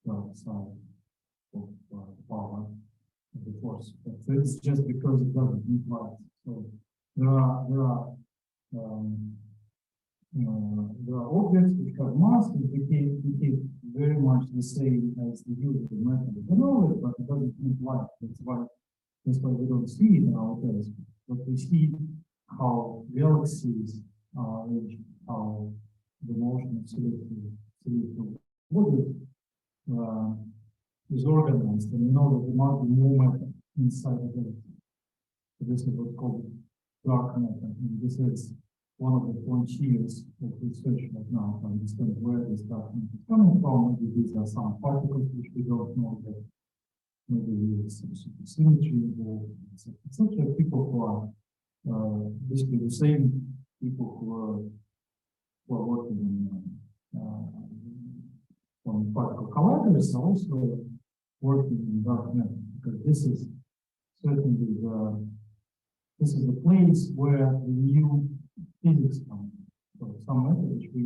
dark side of power of the force, but it's just because it doesn't need light. So there are objects which have mass and behave very much the same as the usual matter. We know it, but it doesn't need light. That's why we don't see it in our telescope. But we see how galaxies are arranged, how the motion of celestial bodies is organized, and we know that there must be more matter inside the galaxy. So this is what's called dark matter, and this is one of the frontiers of research right now to understand where this dark matter is coming from. Maybe these are some particles which we don't know that. Maybe there is some supersymmetry involved, etc. People who are basically the same people who are working on particle colliders are also working in dark matter, because this is certainly the place where the new physics comes. So some matter which we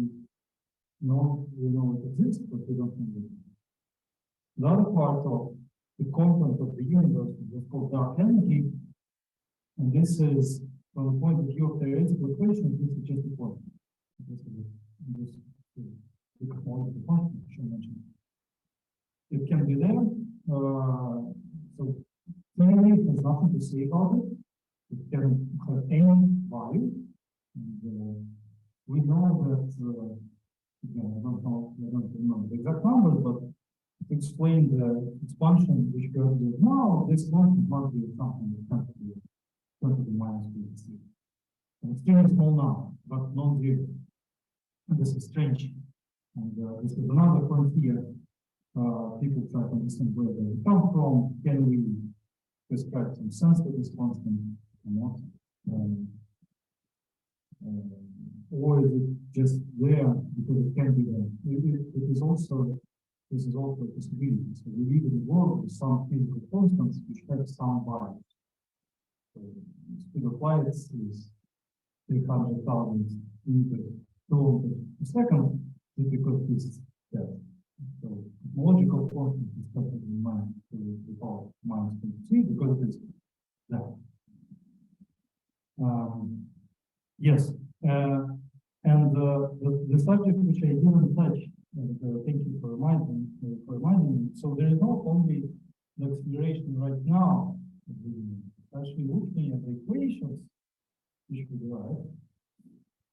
know it exists, but we don't know it. The other part of the content of the universe is called dark energy, and this is, from the point of view of theoretical equations, this is just a point. This is the component of the function which I mentioned. It can be there, so theory has nothing to say about it. It can have any value, and we know that, again, I don't remember the exact numbers, but to explain the expansion which we observe now, this constant must be something that 10 to the minus 50. And extremely small now, but non-zero. And this is strange. And this is another frontier. People try to understand where they come from. Can we prescribe some sense to this constant or not? Or is it just there because it can be there? This is also a possibility. So we live in a world with some physical constants which have some values. So the speed of light is 300,000 kilometers per second, just because this is there. So logical constant is perfectly minus to the power minus 23 because it is there. Yes, and the subject which I didn't touch, and thank you for reminding me. So there is not only the acceleration right now, actually looking at the equations which we derive,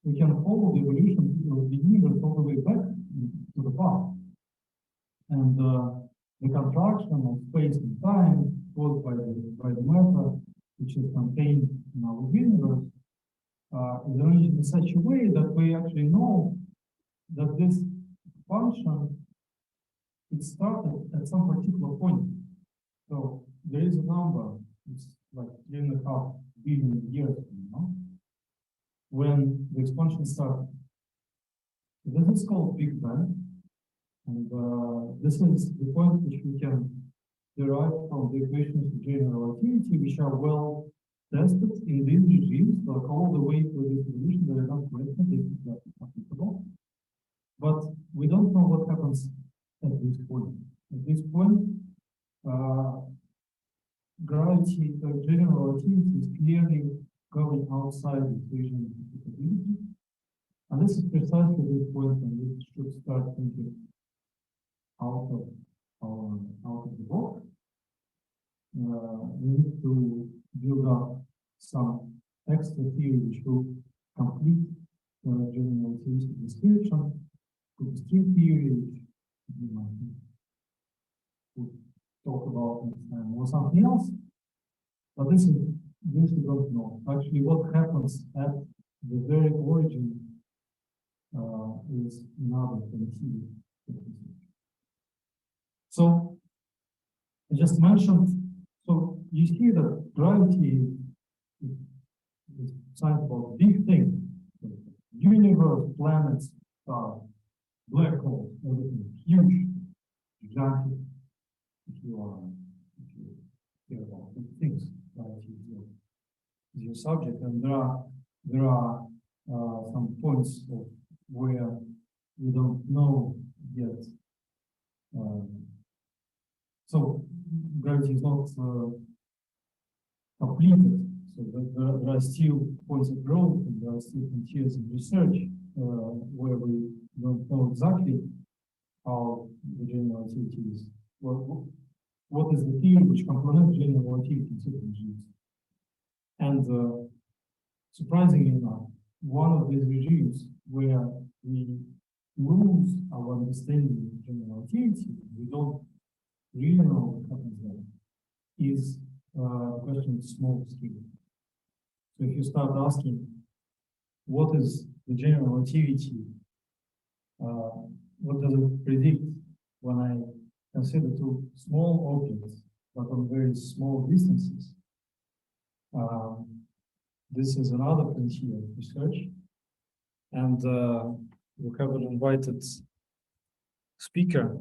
we can follow the evolution of the universe all the way back to the past. And the contraction of space and time caused by the matter which is contained in our universe is arranged in such a way that we actually know that this function, it started at some particular point. So there is a number, it's like 3.5 billion years from now, when the expansion started. This is called Big Bang, and this is the point which we can derive from the equations of general relativity, which are well tested in these regimes, like all the way through this evolution. They are not corrected, this is not applicable. But we don't know what happens at this point. At this point, gravity, general relativity is clearly going outside the equation of applicability. And this is precisely the point when we should start thinking out of the box. We need to build up some extra theory which will complete general relativity description. To the string theory, which we might talk about next time, or something else. But this we don't know. Actually, what happens at the very origin is another frontier. So I just mentioned. So you see that gravity is science about big things: universe, planets, stars, black holes, everything huge, gigantic. If you care about big things. relativity is your subject, and there are some points of where we don't know yet. So gravity is not completed. So there are still points of growth, and there are still frontiers in research where we don't know exactly how the general relativity is. What is the theory which complements general relativity in certain regimes? And surprisingly enough, one of these regimes where we lose our understanding of general relativity, we don't really know what happens there, is the question of small scale. So if you start asking, what is the general relativity? What does it predict when I consider two small objects, but on very small distances? This is another frontier of research. And we have an invited speaker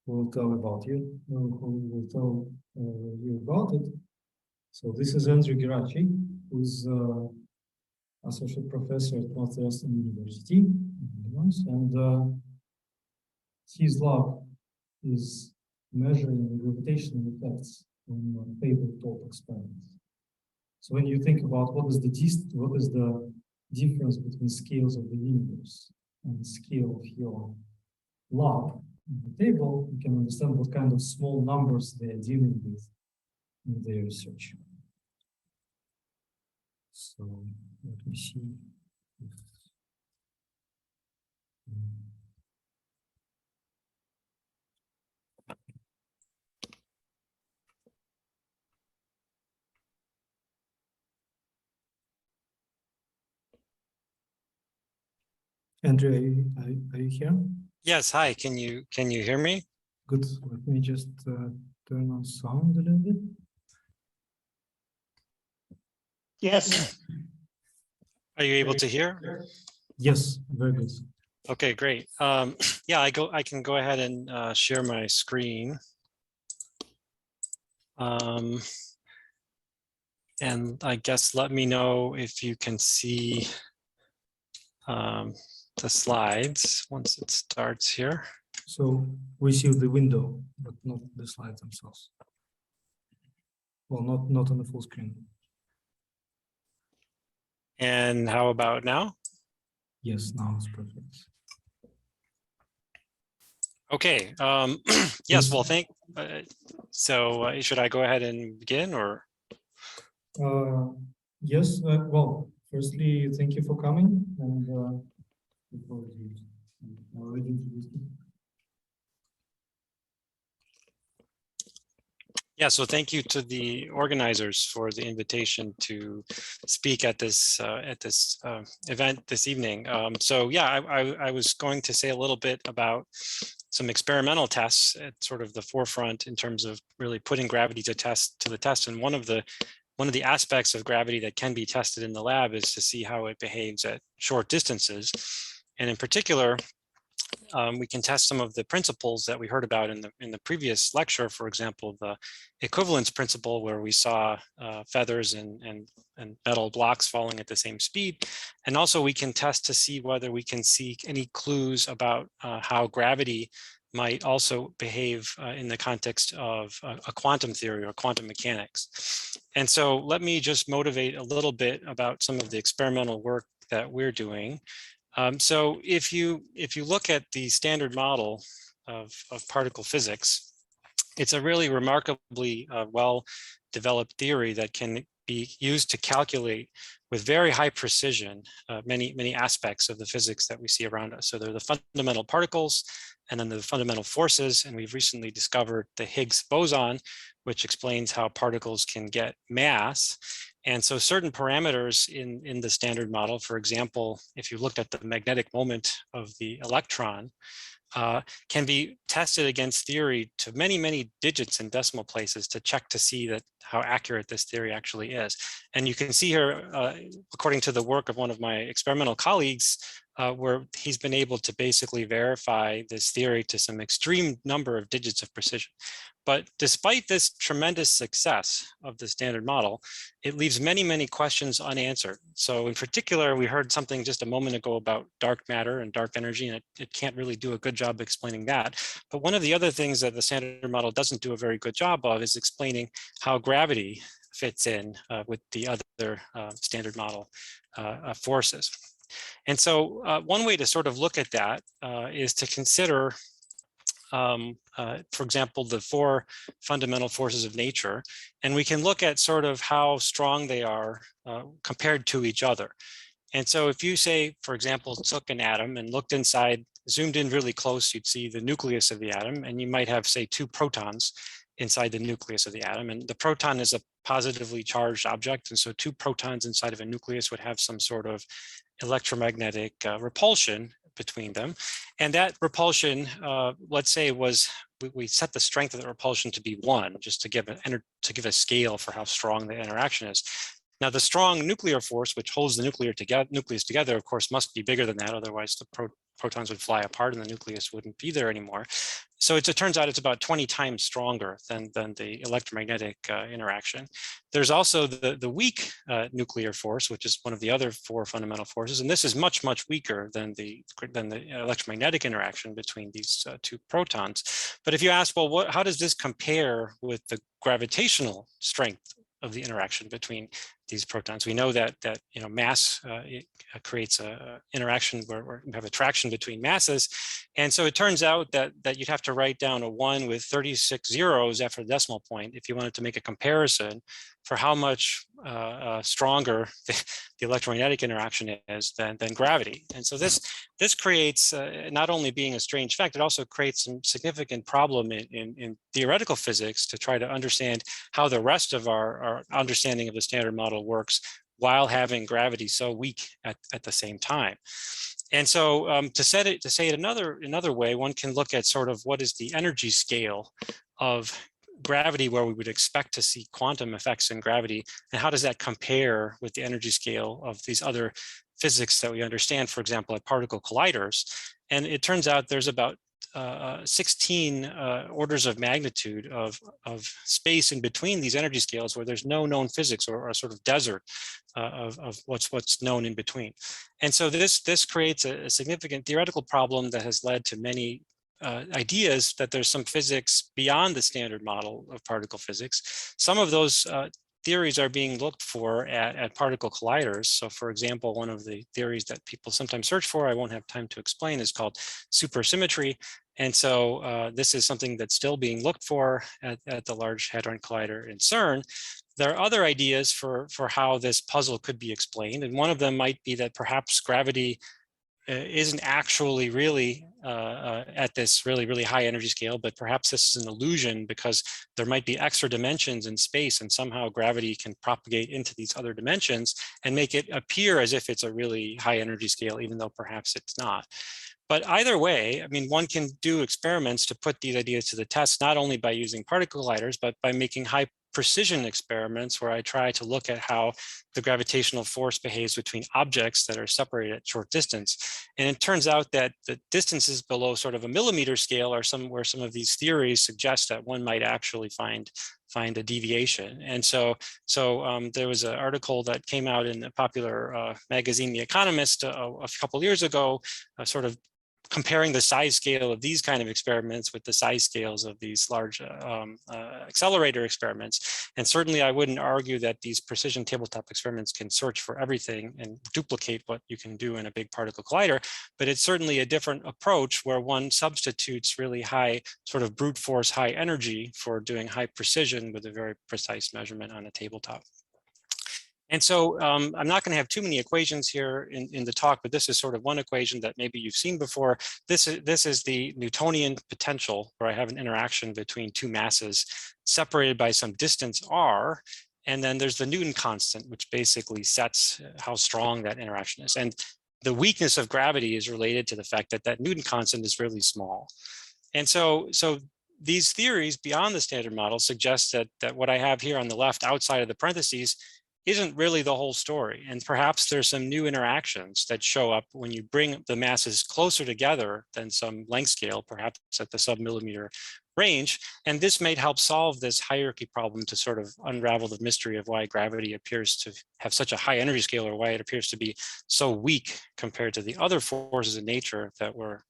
who will tell about you, who will tell you about it. So this is Andrew Geraci, who is associate professor at Northwestern University, and his lab is measuring the gravitational effects on tabletop experiments. So when you think about what is the difference between scales of the universe and the scale of your lab on the table, you can understand what kind of small numbers they are dealing with in their research. So let me see. Andrew, are you here? Yes, hi. Can you hear me? Good. Let me just turn on sound a little bit. Yes. Are you able to hear? Yes, very good. Okay, great. Yeah, I can go ahead and share my screen. And I guess let me know if you can see the slides once it starts here. So we see the window, but not the slides themselves. Well, not on the full screen. And how about now? Yes, now it's perfect. Okay. Yes. Well, should I go ahead and begin, or? Yes. Well, firstly, thank you for coming, and already introduced you. Yeah, so thank you to the organizers for the invitation to speak at this event this evening. So yeah, I was going to say a little bit about some experimental tests at sort of the forefront in terms of really putting gravity to the test. And one of the aspects of gravity that can be tested in the lab is to see how it behaves at short distances. And in particular, we can test some of the principles that we heard about in the previous lecture. For example, the equivalence principle, where we saw feathers and metal blocks falling at the same speed. And also we can test to see whether we can see any clues about how gravity might also behave in the context of a quantum theory or quantum mechanics. And so let me just motivate a little bit about some of the experimental work that we're doing. So if you look at the standard model of particle physics, it's a really remarkably well-developed theory that can be used to calculate with very high precision many aspects of the physics that we see around us. So there are the fundamental particles, and then the fundamental forces, and we've recently discovered the Higgs boson, which explains how particles can get mass. And so certain parameters in the standard model, for example, if you looked at the magnetic moment of the electron, can be tested against theory to many digits and decimal places to check to see that how accurate this theory actually is. And you can see here, according to the work of one of my experimental colleagues, where he's been able to basically verify this theory to some extreme number of digits of precision. But despite this tremendous success of the standard model, it leaves many, many questions unanswered. So in particular, we heard something just a moment ago about dark matter and dark energy, and it can't really do a good job explaining that. But one of the other things that the standard model doesn't do a very good job of is explaining how gravity fits in with the other standard model forces. And so one way to sort of look at that is to consider for example, the 4 fundamental forces of nature, and we can look at sort of how strong they are compared to each other. And so if you say, for example, took an atom and looked inside, zoomed in really close, you'd see the nucleus of the atom, and you might have, say, 2 protons inside the nucleus of the atom. And the proton is a positively charged object, and so 2 protons inside of a nucleus would have some sort of electromagnetic repulsion between them. And that repulsion, let's say, we set the strength of the repulsion to be 1, just to give a scale for how strong the interaction is. Now, the strong nuclear force, which holds the nucleus together, of course, must be bigger than that. Otherwise, the protons would fly apart and the nucleus wouldn't be there anymore. So it turns out it's about 20 times stronger than the electromagnetic interaction. There's also the weak nuclear force, which is one of the other 4 fundamental forces. And this is much, much weaker than the electromagnetic interaction between these 2 protons. But if you ask, well, how does this compare with the gravitational strength of the interaction between these protons? We know that mass creates a interaction where we have attraction between masses, and so it turns out that you'd have to write down a 1 with 36 zeros after the decimal point if you wanted to make a comparison for how much stronger the electromagnetic interaction is than gravity. And so this creates not only being a strange fact, it also creates some significant problem in theoretical physics to try to understand how the rest of our understanding of the standard model works while having gravity so weak at the same time. And so to say it another way, one can look at sort of what is the energy scale of gravity, where we would expect to see quantum effects in gravity, and how does that compare with the energy scale of these other physics that we understand, for example, at particle colliders. And it turns out there's about 16 orders of magnitude of space in between these energy scales where there's no known physics, or a sort of desert of what's known in between. And so this creates a significant theoretical problem that has led to many ideas that there's some physics beyond the standard model of particle physics. Some of those theories are being looked for at particle colliders. So for example, one of the theories that people sometimes search for, I won't have time to explain, is called supersymmetry. And so this is something that's still being looked for at the Large Hadron Collider in CERN. There are other ideas for how this puzzle could be explained. And one of them might be that perhaps gravity isn't actually really at this really high energy scale, but perhaps this is an illusion because there might be extra dimensions in space, and somehow gravity can propagate into these other dimensions and make it appear as if it's a really high energy scale, even though perhaps it's not. But either way, I mean, one can do experiments to put these ideas to the test, not only by using particle colliders, but by making high precision experiments where I try to look at how the gravitational force behaves between objects that are separated at short distance. And it turns out that the distances below sort of a millimeter scale are where some of these theories suggest that one might actually find a deviation. And so there was an article that came out in the popular magazine, The Economist, a couple of years ago, sort of comparing the size scale of these kind of experiments with the size scales of these large accelerator experiments. And certainly I wouldn't argue that these precision tabletop experiments can search for everything and duplicate what you can do in a big particle collider, but it's certainly a different approach where one substitutes really high sort of brute force, high energy for doing high precision with a very precise measurement on a tabletop. And so I'm not going to have too many equations here in the talk, but this is sort of one equation that maybe you've seen before. This is the Newtonian potential, where I have an interaction between 2 masses separated by some distance r. And then there's the Newton constant, which basically sets how strong that interaction is. And the weakness of gravity is related to the fact that that Newton constant is really small. And so these theories beyond the standard model suggest that what I have here on the left outside of the parentheses isn't really the whole story. And perhaps there's some new interactions that show up when you bring the masses closer together than some length scale, perhaps at the sub-millimeter range. And this may help solve this hierarchy problem to sort of unravel the mystery of why gravity appears to have such a high energy scale, or why it appears to be so weak compared to the other forces in nature that were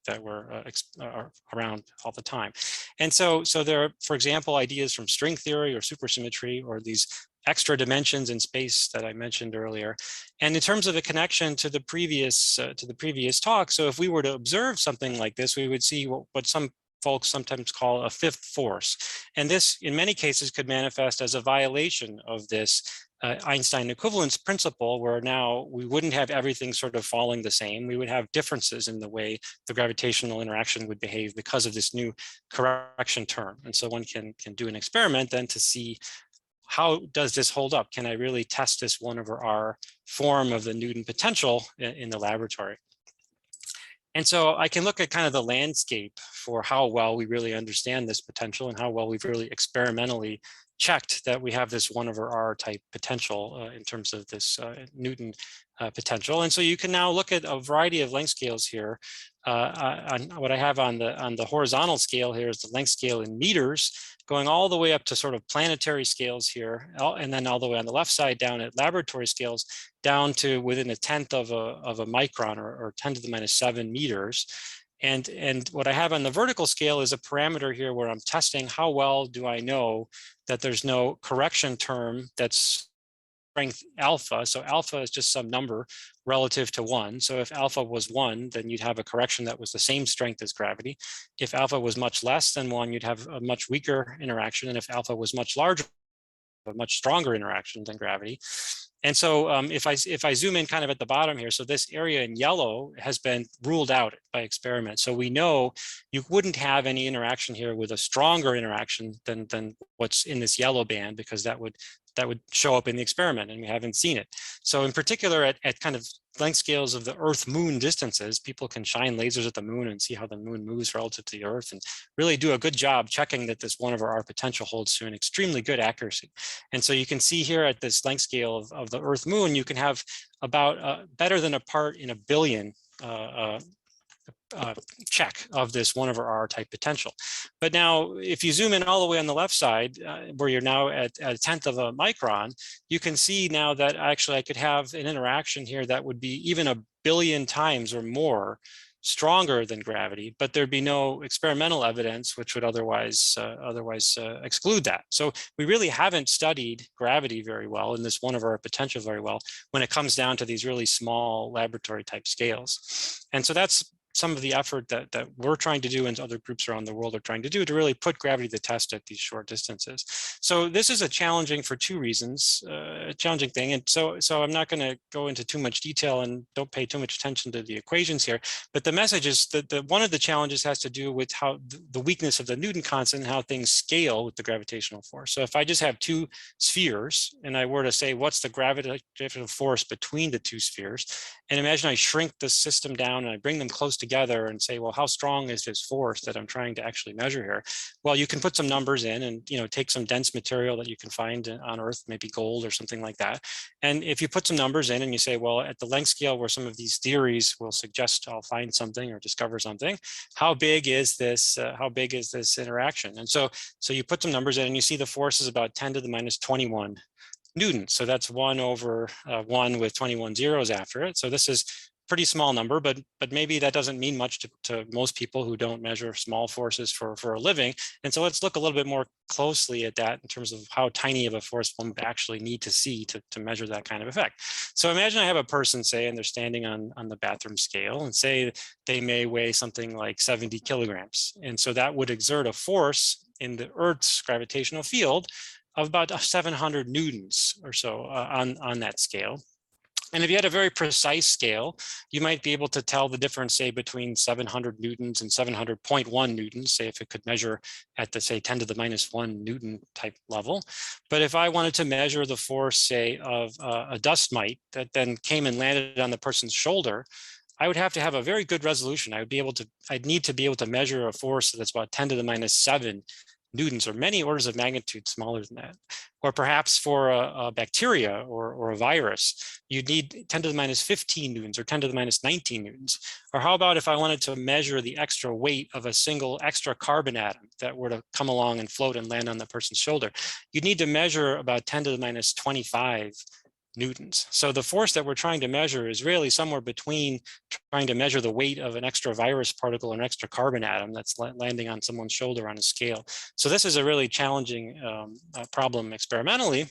around all the time. And so there are, for example, ideas from string theory or supersymmetry, or these extra dimensions in space that I mentioned earlier. And in terms of the connection to the previous talk, so if we were to observe something like this, we would see what some folks sometimes call a fifth force. And this, in many cases, could manifest as a violation of this Einstein equivalence principle, where now we wouldn't have everything sort of falling the same. We would have differences in the way the gravitational interaction would behave because of this new correction term. And so one can do an experiment then to see, how does this hold up? Can I really test this 1/r form of the Newton potential in the laboratory? And so I can look at kind of the landscape for how well we really understand this potential, and how well we've really experimentally checked that we have this 1/r type potential in terms of this Newton potential. And so you can now look at a variety of length scales here. On what I have on the horizontal scale here is the length scale in meters, going all the way up to sort of planetary scales here, and then all the way on the left side down at laboratory scales, down to within 1/10 of a micron, or 10⁻⁷ meters. And what I have on the vertical scale is a parameter here where I'm testing how well do I know that there's no correction term that's strength alpha. So alpha is just some number relative to 1. So if alpha was 1, then you'd have a correction that was the same strength as gravity. If alpha was much less than 1, you'd have a much weaker interaction. And if alpha was much larger, a much stronger interaction than gravity. And so if I zoom in kind of at the bottom here, so this area in yellow has been ruled out by experiment. So we know you wouldn't have any interaction here with a stronger interaction than what's in this yellow band, because that would show up in the experiment, and we haven't seen it. So in particular, at kind of length scales of the Earth-Moon distances, people can shine lasers at the moon and see how the moon moves relative to the Earth, and really do a good job checking that this 1/r potential holds to an extremely good accuracy. And so you can see here at this length scale of the Earth-Moon, you can have about better than a part in a billion check of this 1/r type potential. But now, if you zoom in all the way on the left side, where you're now at 1/10 of a micron, you can see now that actually I could have an interaction here that would be even a billion times or more stronger than gravity, but there'd be no experimental evidence which would otherwise exclude that. So we really haven't studied gravity very well, and this 1/r potential very well, when it comes down to these really small laboratory type scales. And so that's some of the effort that we're trying to do, and other groups around the world are trying to do, to really put gravity to the test at these short distances. So this is a challenging for two reasons, a challenging thing. And so I'm not going to go into too much detail, and don't pay too much attention to the equations here. But the message is that one of the challenges has to do with how the weakness of the Newton constant, and how things scale with the gravitational force. So if I just have two spheres, and I were to say, what's the gravitational force between the two spheres? And imagine I shrink the system down and I bring them close together and say, well, how strong is this force that I'm trying to actually measure here? Well, you can put some numbers in, and take some dense material that you can find on Earth, maybe gold or something like that. And if you put some numbers in and you say, well, at the length scale where some of these theories will suggest I'll find something or discover something, how big is this? How big is this interaction? And so you put some numbers in, and you see the force is about 10⁻21 Newton. So that's 1/1 with 21 zeros after it. So this is pretty small number, but maybe that doesn't mean much to most people who don't measure small forces for a living. And so let's look a little bit more closely at that in terms of how tiny of a force one would actually need to see to measure that kind of effect. So imagine I have a person, say, and they're standing on the bathroom scale, and say they may weigh something like 70 kilograms. And so that would exert a force in the Earth's gravitational field of about 700 newtons or so on that scale. And if you had a very precise scale, you might be able to tell the difference, say, between 700 newtons and 700.1 newtons, say, if it could measure at the, say, 10⁻⁻1 Newton type level. But if I wanted to measure the force, say, of a dust mite that then came and landed on the person's shoulder, I would have to have a very good resolution. I'd need to be able to measure a force that's about 10⁻⁷ newtons, or many orders of magnitude smaller than that. Or perhaps for a bacteria or a virus, you'd need 10 to the minus 15 newtons or 10 to the minus 19 newtons. Or how about if I wanted to measure the extra weight of a single extra carbon atom that were to come along and float and land on the person's shoulder? You'd need to measure about 10 to the minus 25 newtons. So the force that we're trying to measure is really somewhere between trying to measure the weight of an extra virus particle or an extra carbon atom that's landing on someone's shoulder on a scale. So this is a really challenging problem experimentally.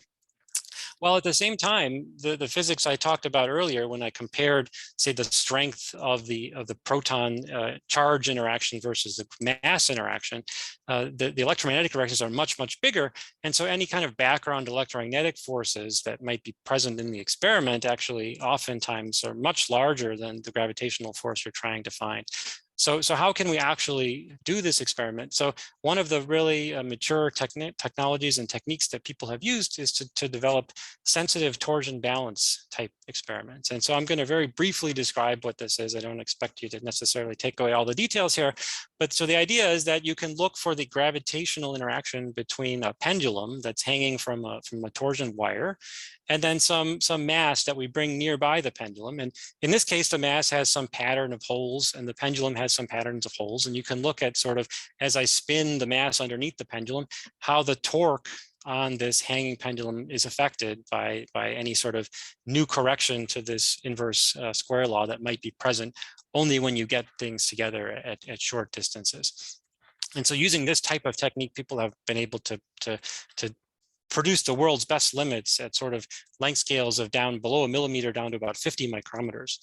While at the same time, the physics I talked about earlier, when I compared, say, the strength of the proton charge interaction versus the mass interaction, the electromagnetic interactions are much, much bigger. And so any kind of background electromagnetic forces that might be present in the experiment actually oftentimes are much larger than the gravitational force you're trying to find. So how can we actually do this experiment? So one of the really mature technologies and techniques that people have used is to develop sensitive torsion balance type experiments. And so I'm going to very briefly describe what this is. I don't expect you to necessarily take away all the details here. But so the idea is that you can look for the gravitational interaction between a pendulum that's hanging from a torsion wire, and then some mass that we bring nearby the pendulum. And in this case, the mass has some pattern of holes and the pendulum has some patterns of holes. And you can look at sort of, as I spin the mass underneath the pendulum, how the torque on this hanging pendulum is affected by any sort of new correction to this inverse square law that might be present only when you get things together at short distances. And so using this type of technique, people have been able to produce the world's best limits at sort of length scales of down below a millimeter down to about 50 micrometers.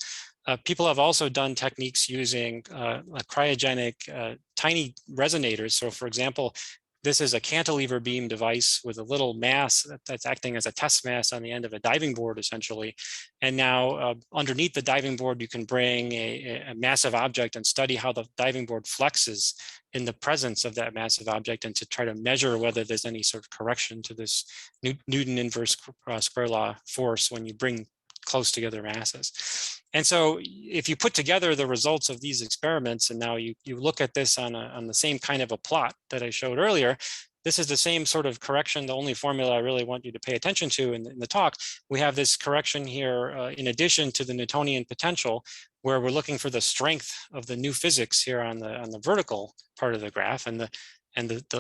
People have also done techniques using cryogenic tiny resonators. So for example, this is a cantilever beam device with a little mass that's acting as a test mass on the end of a diving board, essentially. And now underneath the diving board, you can bring a massive object and study how the diving board flexes in the presence of that massive object, and to try to measure whether there's any sort of correction to this Newton inverse square law force when you bring close together masses. And so if you put together the results of these experiments, and now you look at this on the same kind of a plot that I showed earlier, this is the same sort of correction. The only formula I really want you to pay attention to in the talk, we have this correction here in addition to the Newtonian potential, where we're looking for the strength of the new physics here on the vertical part of the graph, and the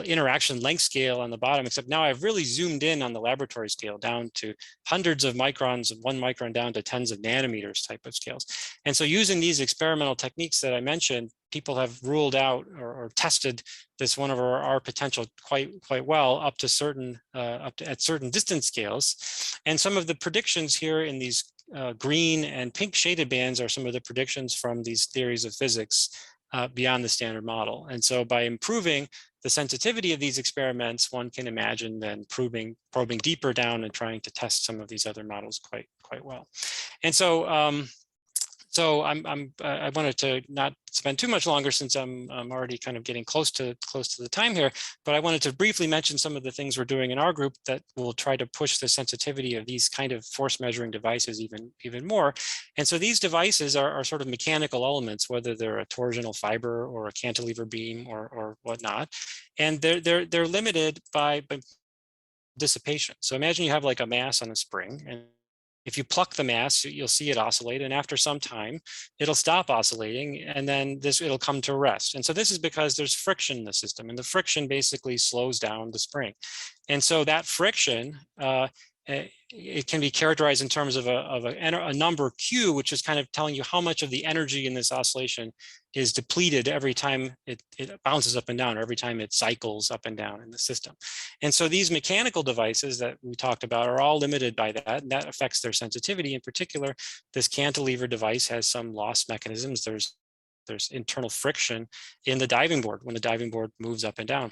interaction length scale on the bottom, except now I've really zoomed in on the laboratory scale down to hundreds of microns, 1 micron down to tens of nanometers type of scales. And so using these experimental techniques that I mentioned, people have ruled out or tested this one of our potential quite well up to certain at certain distance scales. And some of the predictions here in these green and pink shaded bands are some of the predictions from these theories of physics beyond the standard model. And so by improving the sensitivity of these experiments, one can imagine then probing deeper down and trying to test some of these other models quite well. And so I wanted to not spend too much longer, since I'm already kind of getting close to the time here, but I wanted to briefly mention some of the things we're doing in our group that will try to push the sensitivity of these kind of force measuring devices even more. And so these devices are sort of mechanical elements, whether they're a torsional fiber or a cantilever beam or whatnot, and they're limited by dissipation. So imagine you have like a mass on a spring, and if you pluck the mass, you'll see it oscillate, and after some time, it'll stop oscillating, and then it'll come to rest. And so this is because there's friction in the system, and the friction basically slows down the spring. And so that friction, it can be characterized in terms of a number Q, which is kind of telling you how much of the energy in this oscillation is depleted every time it bounces up and down, or every time it cycles up and down in the system. And so these mechanical devices that we talked about are all limited by that, and that affects their sensitivity. In particular, this cantilever device has some loss mechanisms. There's internal friction in the diving board when the diving board moves up and down.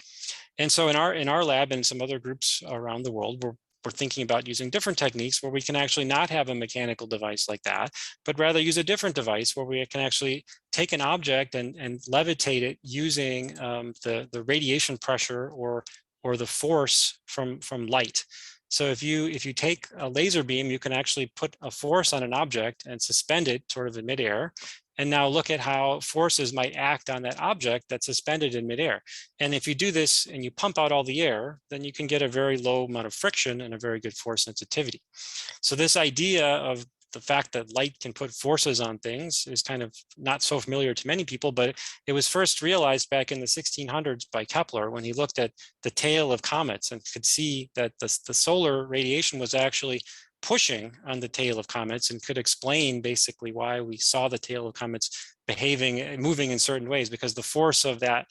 And so in our lab and some other groups around the world, we're thinking about using different techniques where we can actually not have a mechanical device like that, but rather use a different device where we can actually take an object and levitate it using the radiation pressure or the force from light. So if you take a laser beam, you can actually put a force on an object and suspend it sort of in midair. and now look at how forces might act on that object that's suspended in midair. And if you do this and you pump out all the air, then you can get a very low amount of friction and a very good force sensitivity. So this idea of the fact that light can put forces on things is kind of not so familiar to many people, but it was first realized back in the 1600s by Kepler when he looked at the tail of comets and could see that the solar radiation was actually pushing on the tail of comets, and could explain basically why we saw the tail of comets behaving and moving in certain ways, because the force of that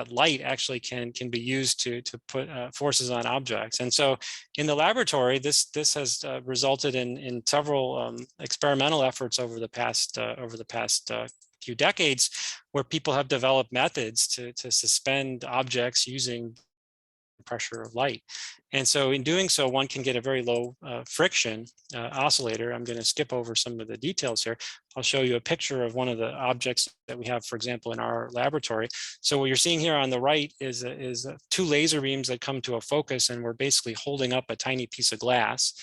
light actually can be used to put forces on objects. And so in the laboratory, this has resulted in several experimental efforts over the past few decades, where people have developed methods to suspend objects using pressure of light. And so in doing so, one can get a very low friction oscillator. I'm going to skip over some of the details here. I'll show you a picture of one of the objects that we have, for example, in our laboratory. So what you're seeing here on the right is two laser beams that come to a focus, and we're basically holding up a tiny piece of glass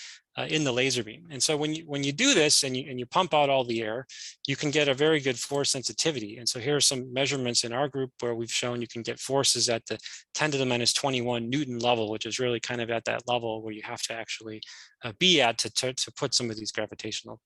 in the laser beam. And so when you do this and you pump out all the air, you can get a very good force sensitivity. And so here are some measurements in our group where we've shown you can get forces at the 10 to the minus 21 Newton level, which is really kind of at that level where you have to actually be at to put some of these gravitational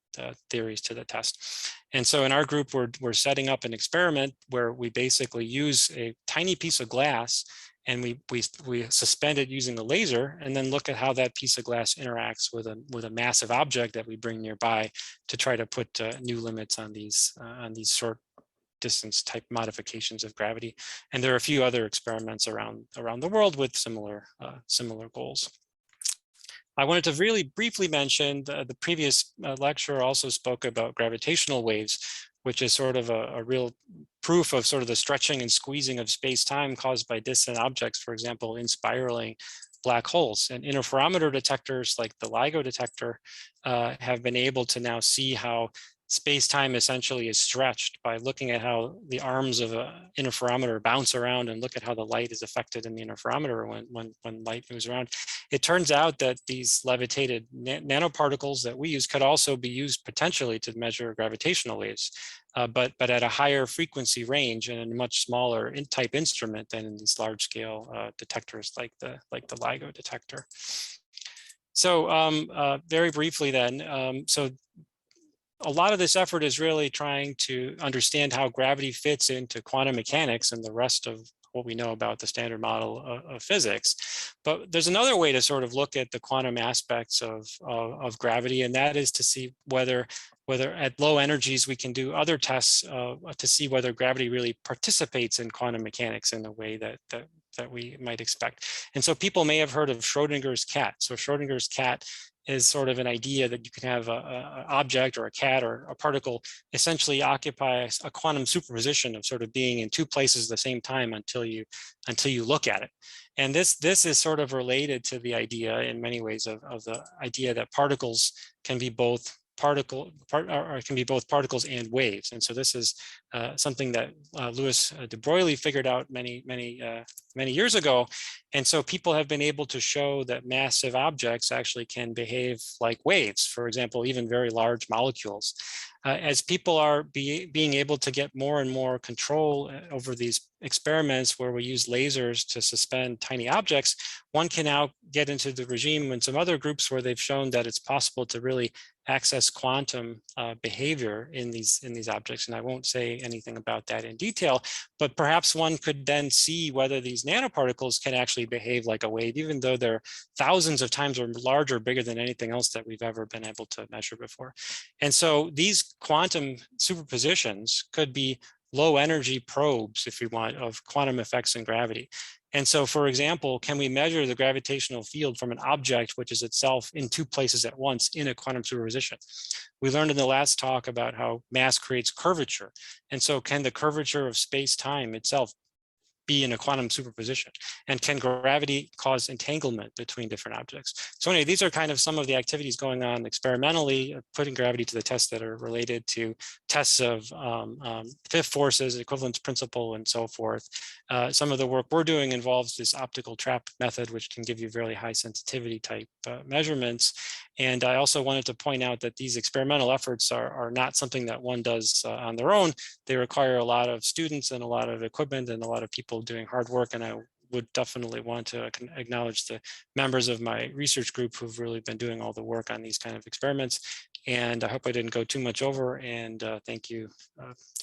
theories to the test. And so in our group, we're setting up an experiment where we basically use a tiny piece of glass, and we suspend it using a laser, and then look at how that piece of glass interacts with a massive object that we bring nearby to try to put new limits on these short distance type modifications of gravity. And there are a few other experiments around the world with similar goals. I wanted to really briefly mention the previous lecturer also spoke about gravitational waves, which is sort of a real proof of sort of the stretching and squeezing of space-time caused by distant objects, for example, in spiraling black holes. And interferometer detectors like the LIGO detector have been able to now see how space-time essentially is stretched by looking at how the arms of an interferometer bounce around, and look at how the light is affected in the interferometer when light moves around. It turns out that these levitated nanoparticles that we use could also be used potentially to measure gravitational waves, but at a higher frequency range and in a much smaller type instrument than in these large scale detectors like the LIGO detector. So very briefly then, so a lot of this effort is really trying to understand how gravity fits into quantum mechanics and the rest of what we know about the standard model of physics. But there's another way to sort of look at the quantum aspects of gravity, and that is to see whether at low energies we can do other tests to see whether gravity really participates in quantum mechanics in the way that we might expect. And so people may have heard of Schrodinger's cat. So Schrodinger's cat is sort of an idea that you can have an object or a cat or a particle essentially occupy a quantum superposition of sort of being in two places at the same time until you look at it. And this is sort of related to the idea in many ways of the idea that particles can be both particles and waves. And so this is something that Louis de Broglie figured out many years ago. And so people have been able to show that massive objects actually can behave like waves, for example, even very large molecules. As people are being able to get more and more control over these experiments where we use lasers to suspend tiny objects, one can now get into the regime and some other groups where they've shown that it's possible to really access quantum behavior in these objects. And I won't say anything about that in detail, but perhaps one could then see whether these nanoparticles can actually behave like a wave, even though they're thousands of times or larger, bigger than anything else that we've ever been able to measure before. And so these quantum superpositions could be low energy probes, if we want, of quantum effects in gravity. And so, for example, can we measure the gravitational field from an object which is itself in two places at once in a quantum superposition? We learned in the last talk about how mass creates curvature. And so can the curvature of space-time itself be in a quantum superposition? And can gravity cause entanglement between different objects? So anyway, these are kind of some of the activities going on experimentally, putting gravity to the test that are related to tests of fifth forces, equivalence principle, and so forth. Some of the work we're doing involves this optical trap method, which can give you really high sensitivity type measurements. And I also wanted to point out that these experimental efforts are not something that one does on their own. They require a lot of students and a lot of equipment and a lot of people doing hard work. And I would definitely want to acknowledge the members of my research group who've really been doing all the work on these kind of experiments. And I hope I didn't go too much over, and thank you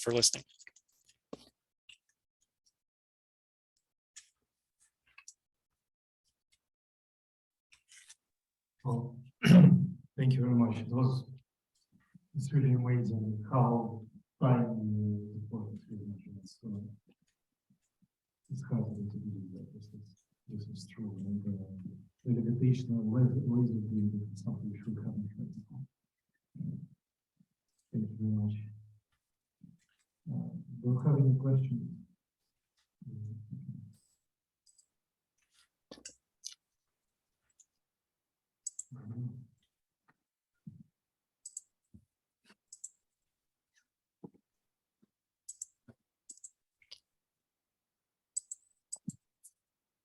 for listening. Well, thank you very much. It's really amazing how tiny the point measurements. It's hard to believe that this is true. And the gravitational laser beam is something we should have in practical. Thank you very much. Do you have any questions?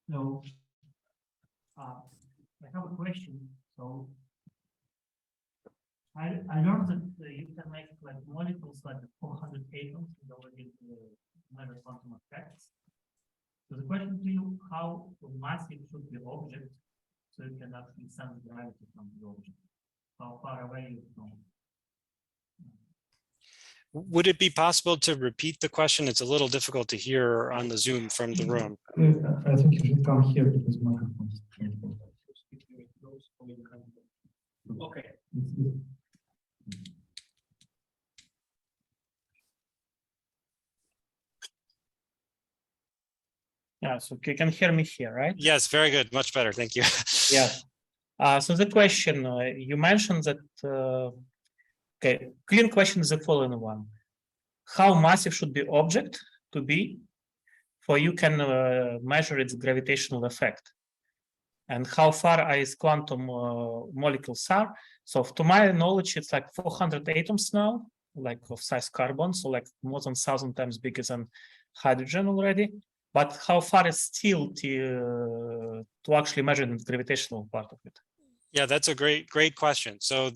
So, I have a question. So, I learned that you can make like molecules like 400 atoms in order to measure quantum effects. So the question to you, how massive should the object so you can actually sense gravity from the object? How far away you from? Would it be possible to repeat the question? It's a little difficult to hear on the Zoom from the room. I think you should come here because microphone. Okay. Yeah, so you can hear me here, right? Yes, very good. Much better. Thank you. Yeah. So the question, you mentioned that, okay, clear question is the following one. How massive should the object to be for you can measure its gravitational effect? And how far its quantum molecules are? So to my knowledge, it's like 400 atoms now, like of size carbon, so like more than 1,000 times bigger than hydrogen already. But how far is still to actually measure the gravitational part of it? Yeah, that's a great question. So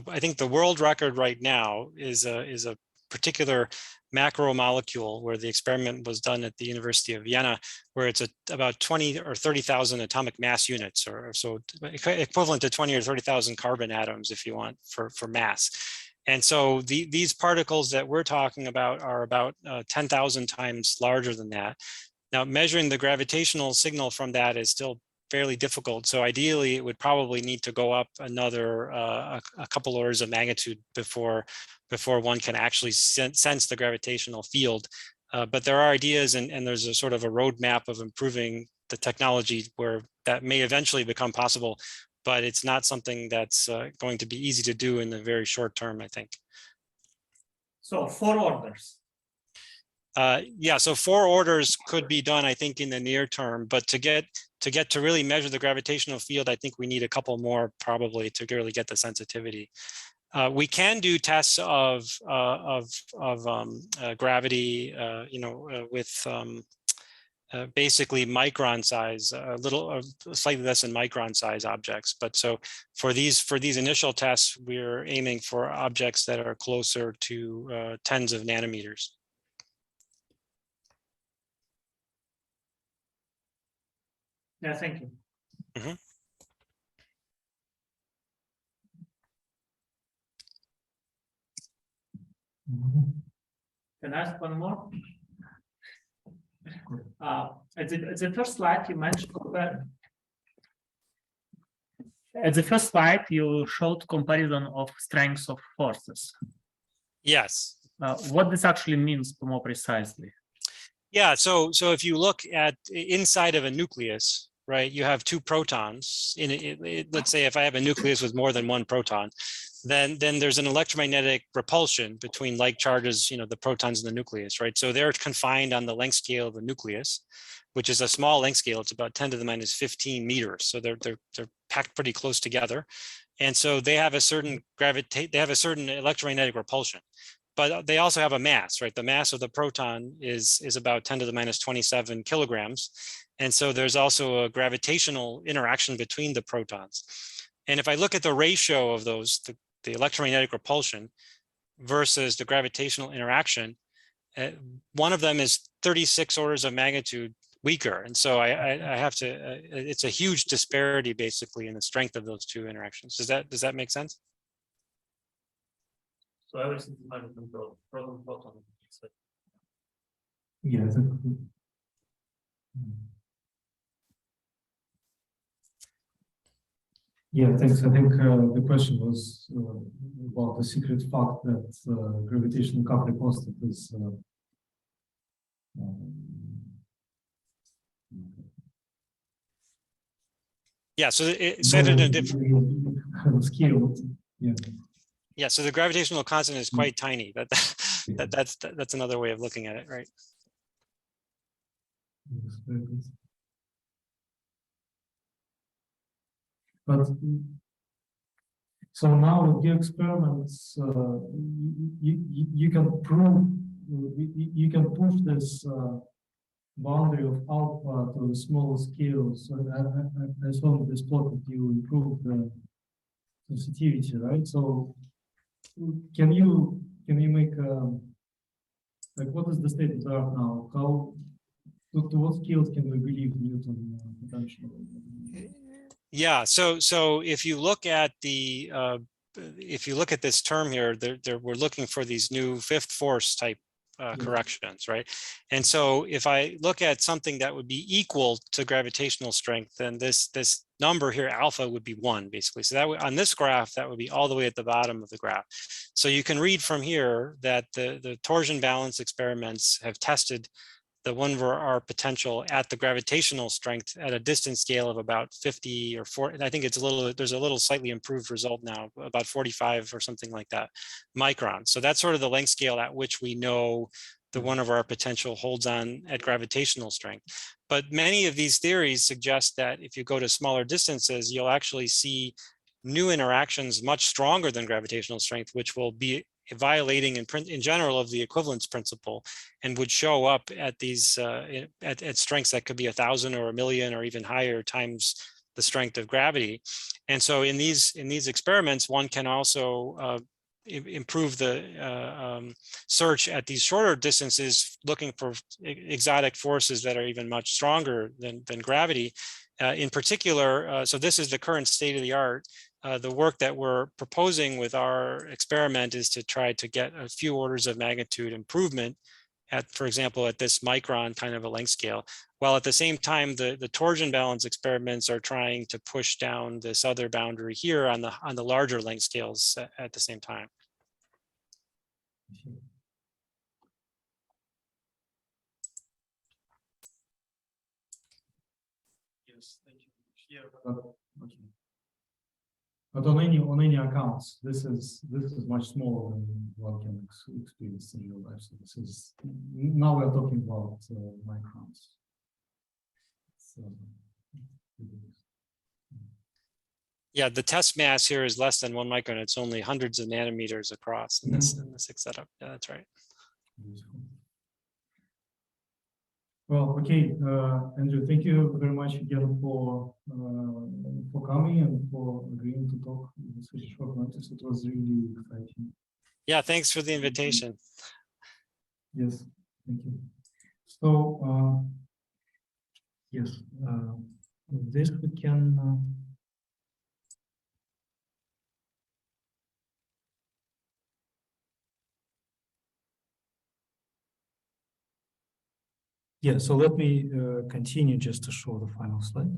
I think the world record right now is a particular macromolecule where the experiment was done at the University of Vienna, where it's about 20 or 30,000 atomic mass units, or so equivalent to 20 or 30,000 carbon atoms, if you want, for mass. And so these particles that we're talking about are about 10,000 times larger than that. Now, measuring the gravitational signal from that is still fairly difficult. So ideally, it would probably need to go up another a couple orders of magnitude before one can actually sense the gravitational field. But there are ideas, and there's a sort of a roadmap of improving the technology where that may eventually become possible. But it's not something that's going to be easy to do in the very short term, I think. So 4 orders. Yeah, so 4 orders could be done, I think, in the near term. But to get to really measure the gravitational field, I think we need a couple more probably to really get the sensitivity. We can do tests of gravity, with basically micron size, slightly less than micron size objects. But so for these initial tests, we're aiming for objects that are closer to tens of nanometers. Yeah, thank you. Mm-hmm. Can I ask one more? At the first slide you mentioned, at the first slide you showed comparison of strengths of forces. Yes. What this actually means more precisely? Yeah, so if you look at inside of a nucleus, right, you have 2 protons in it. Let's say if I have a nucleus with more than 1 proton, then there's an electromagnetic repulsion between like charges, the protons in the nucleus, right? So they're confined on the length scale of the nucleus, which is a small length scale. It's about 10 to the minus 15 meters. So they're packed pretty close together. And so they have a certain electromagnetic repulsion, but they also have a mass, right? The mass of the proton is about 10 to the minus 27 kilograms. And so there's also a gravitational interaction between the protons. And if I look at the ratio of those, the electromagnetic repulsion versus the gravitational interaction, one of them is 36 orders of magnitude weaker. And so I have to, it's a huge disparity basically in the strength of those two interactions. Does that make sense? So everything is under control. Proton, photon. Yeah, yeah, thanks. I think the question was about the secret fact that gravitational coupling constant is Yeah, so it said it in a different scale. Yeah. Yeah, so the gravitational constant is quite tiny. That's another way of looking at it, right? But so now with your experiments, you can prove, you can push this boundary of alpha to smaller scales. So I saw in this plot that you improve the sensitivity, right? So can you make like what is the state of the art now? How to what scales can we believe Newton potential? Yeah, so if you look at this term here, we're looking for these new fifth force type corrections, right? And so if I look at something that would be equal to gravitational strength, then this number here, alpha, would be 1, basically. So that would, on this graph, that would be all the way at the bottom of the graph. So you can read from here that the torsion balance experiments have tested the 1/r potential at the gravitational strength at a distance scale of about 50 or 40. I think it's there's a little slightly improved result now, about 45 or something like that microns. So that's sort of the length scale at which we know the 1/r potential holds on at gravitational strength. But many of these theories suggest that if you go to smaller distances, you'll actually see new interactions much stronger than gravitational strength, which will be violating in general of the equivalence principle, and would show up at these at strengths that could be 1,000 or 1,000,000 or even higher times the strength of gravity. And so in these experiments, one can also improve the search at these shorter distances, looking for exotic forces that are even much stronger than gravity. In particular, so this is the current state of the art. The work that we're proposing with our experiment is to try to get a few orders of magnitude improvement at, for example, at this micron kind of a length scale, while at the same time, the torsion balance experiments are trying to push down this other boundary here on the larger length scales at the same time. Yes, thank you. Yeah, okay. But on any accounts, this is much smaller than one can experience in real life. So this is now we're talking about microns. So, yeah, the test mass here is less than 1 micron. It's only hundreds of nanometers across in this setup. Yeah, that's right. Useful. Well, okay, Andrew, thank you very much again for coming and for agreeing to talk with such a short notice. It was really exciting. Yeah, thanks for the invitation. Yes, thank you. So, yes, with this we can. Yeah, so let me continue just to show the final slide.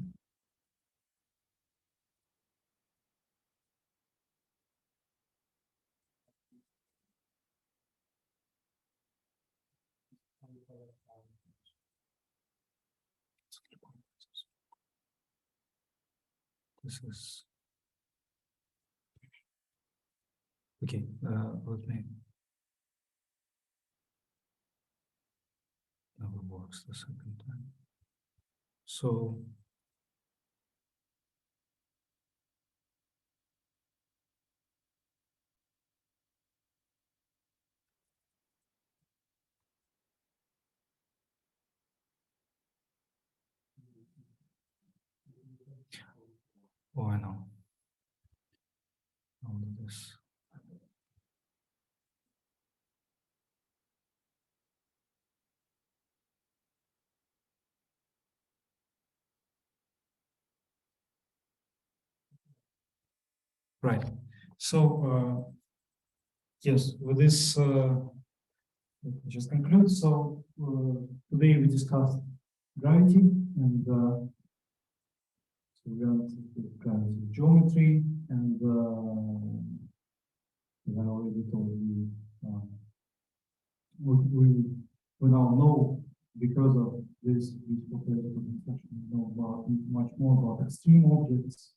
This is Okay, let me. Never works the second time. So. Oh, I know. I'll do this. Right. So, yes, with this, let me just conclude. So, today we discussed gravity, and so we're going to gravity geometry, and I already told you we now know, because of this beautiful theoretical discussion, we know about much more about extreme objects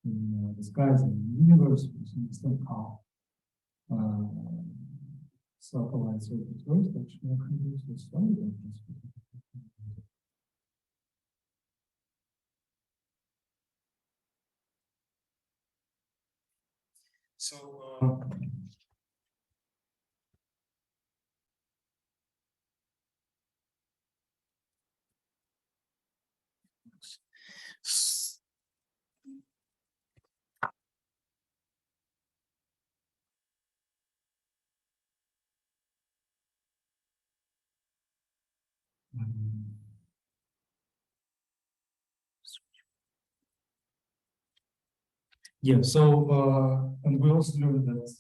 in the skies and the universe. We understand how satellites orbit Earth. Actually, I can use this slide. So, yeah, so and we also learned that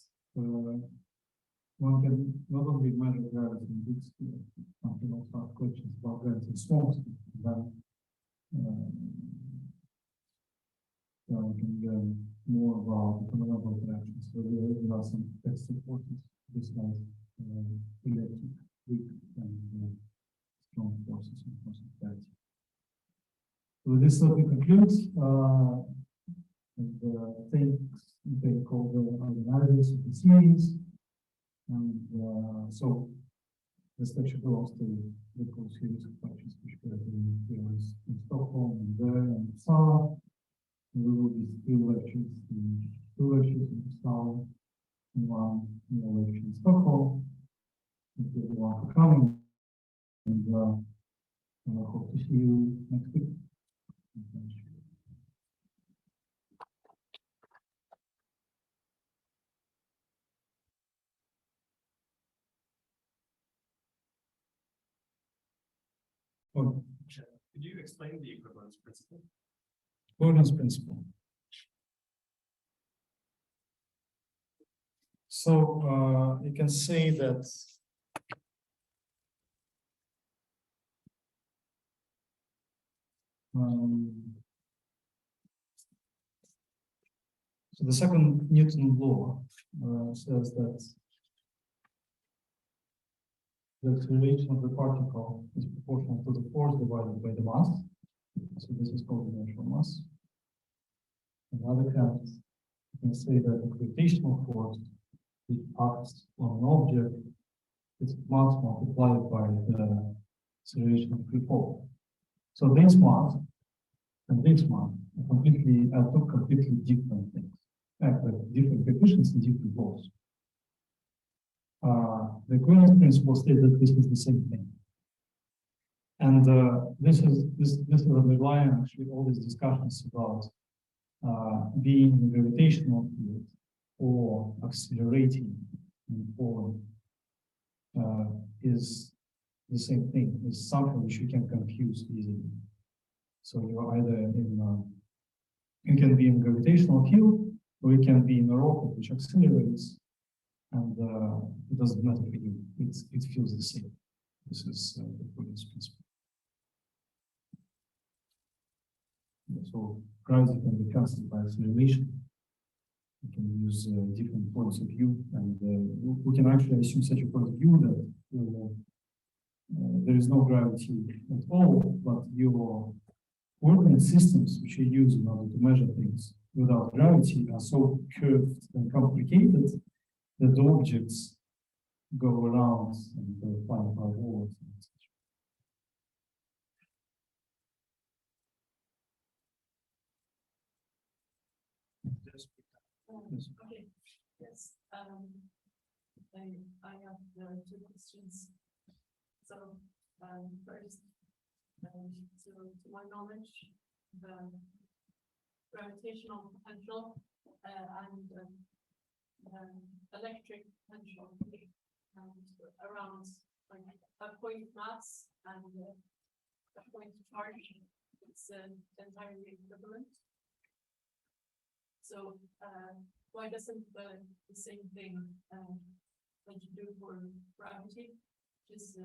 one can not only measure gravity in big scale, one can also ask questions about gravity in small scale. Then we can learn more about the fundamental interactions. So there are some text important besides electric, weak, and strong forces and forces of gravity. So with this, let me conclude. And thanks, they call the analysis of the series. And so this lecture belongs to the whole series of lectures which we are doing here in Stockholm and there and Uppsala. And we will be two lectures in Uppsala and one lecture in Stockholm. Thank you everyone for coming, and I hope to see you next week. Oh, could you explain the equivalence principle? Equivalence principle. So you can say that so the second Newton law says that the acceleration of the particle is proportional to the force divided by the mass. So this is called the inertial mass. On the other hand, you can say that the gravitational force which acts on an object is mass multiplied by the acceleration of free fall. So this mass and this mass are two completely different things. Like different coefficients and different laws. The equivalence principle states that this is the same thing. And this is underlying actually all these discussions about being in the gravitational field or accelerating in form is the same thing. It's something which you can confuse easily. So you're either in you can be in gravitational field, or you can be in a rocket which accelerates, and it doesn't matter for you. It feels the same. This is the equivalence principle. So gravity can be cancelled by acceleration. We can use different points of view, and we can actually assume such a point of view that there is no gravity at all, but your coordinate systems which you use in order to measure things without gravity are so curved and complicated that the objects go around and find by walls. Okay, yes. I have two questions. So, first, to my knowledge, the gravitational potential and electric potential around like a point mass and a point charge, it's entirely equivalent. So why doesn't the same thing that you do for gravity, just to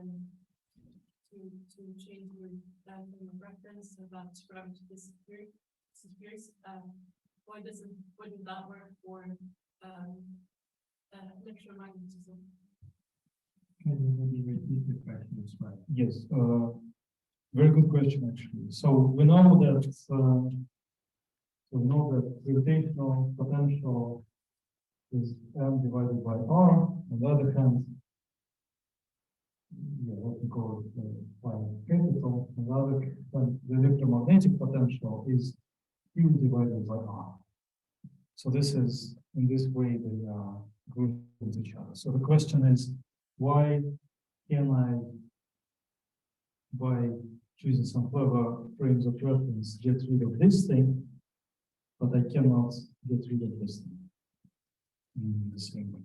change your frame of reference so that gravity disappears? Wouldn't that work for electromagnetism? Can you maybe repeat the question as well? Yes, very good question actually. So we know that gravitational potential is m divided by r. On the other hand, let me call it by capital. On the other hand, the electromagnetic potential is q divided by r. So this is, in this way, they are grouped with each other. So the question is, why can I, by choosing some clever frames of reference, get rid of this thing, but I cannot get rid of this thing in the same way?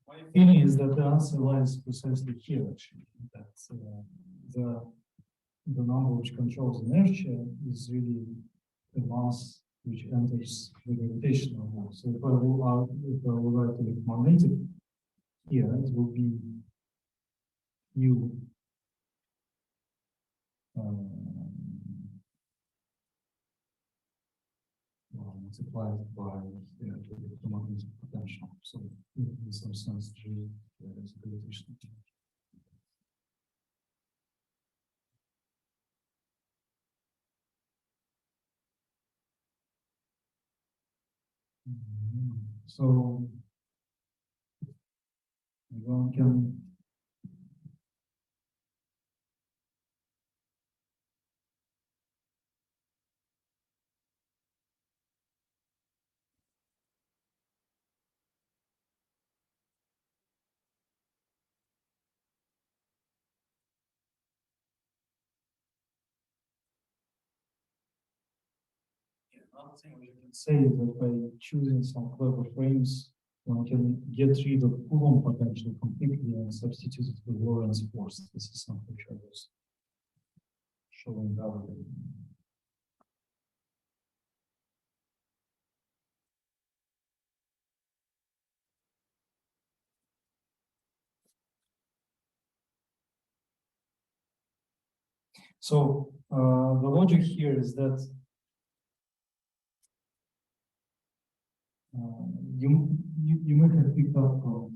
My feeling is that the answer lies precisely here, actually, that the number which controls inertia is really the mass which enters the gravitational wall. So if I will write electromagnetic here, it will be U multiplied by the electromagnetic potential. So in some sense, G is gravitational. So one can another thing we can say is that by choosing some clever frames, one can get rid of Coulomb potential completely and substitute it with Lorentz force. This is something which I was showing the other day. So the logic here is that you might have picked up from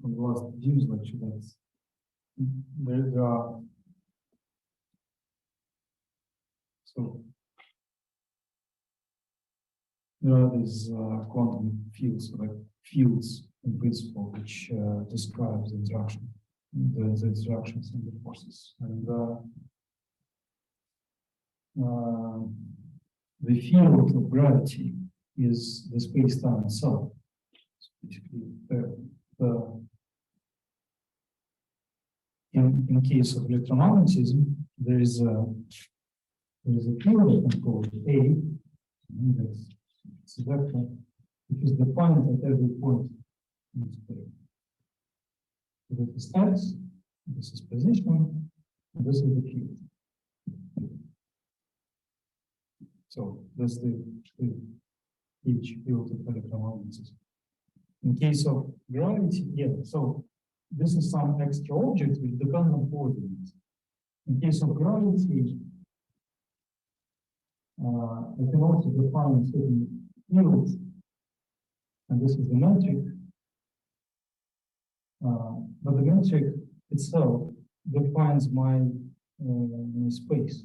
the last Jim's lecture that there are these quantum fields, like fields in principle, which describes the interaction, the interactions and the forces, and the field of gravity is the space-time itself. So basically, in case of electromagnetism, there is a field that can call A, it's a vector, which is defined at every point in space. So this is x, this is position, and this is the field. So that's the H field of electromagnetism. In case of gravity, yeah, so this is some extra object which depends on coordinates. In case of gravity, I can also define certain fields, and this is the metric. But the metric itself defines my my space,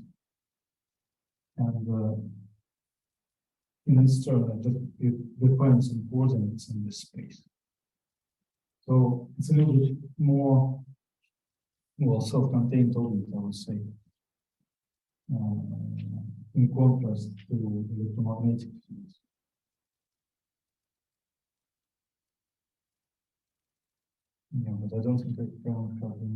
and in its turn, it defines some coordinates in this space. So it's a little bit more, well, self-contained object, I would say, in contrast to electromagnetic fields. Yeah, but I don't think I can have an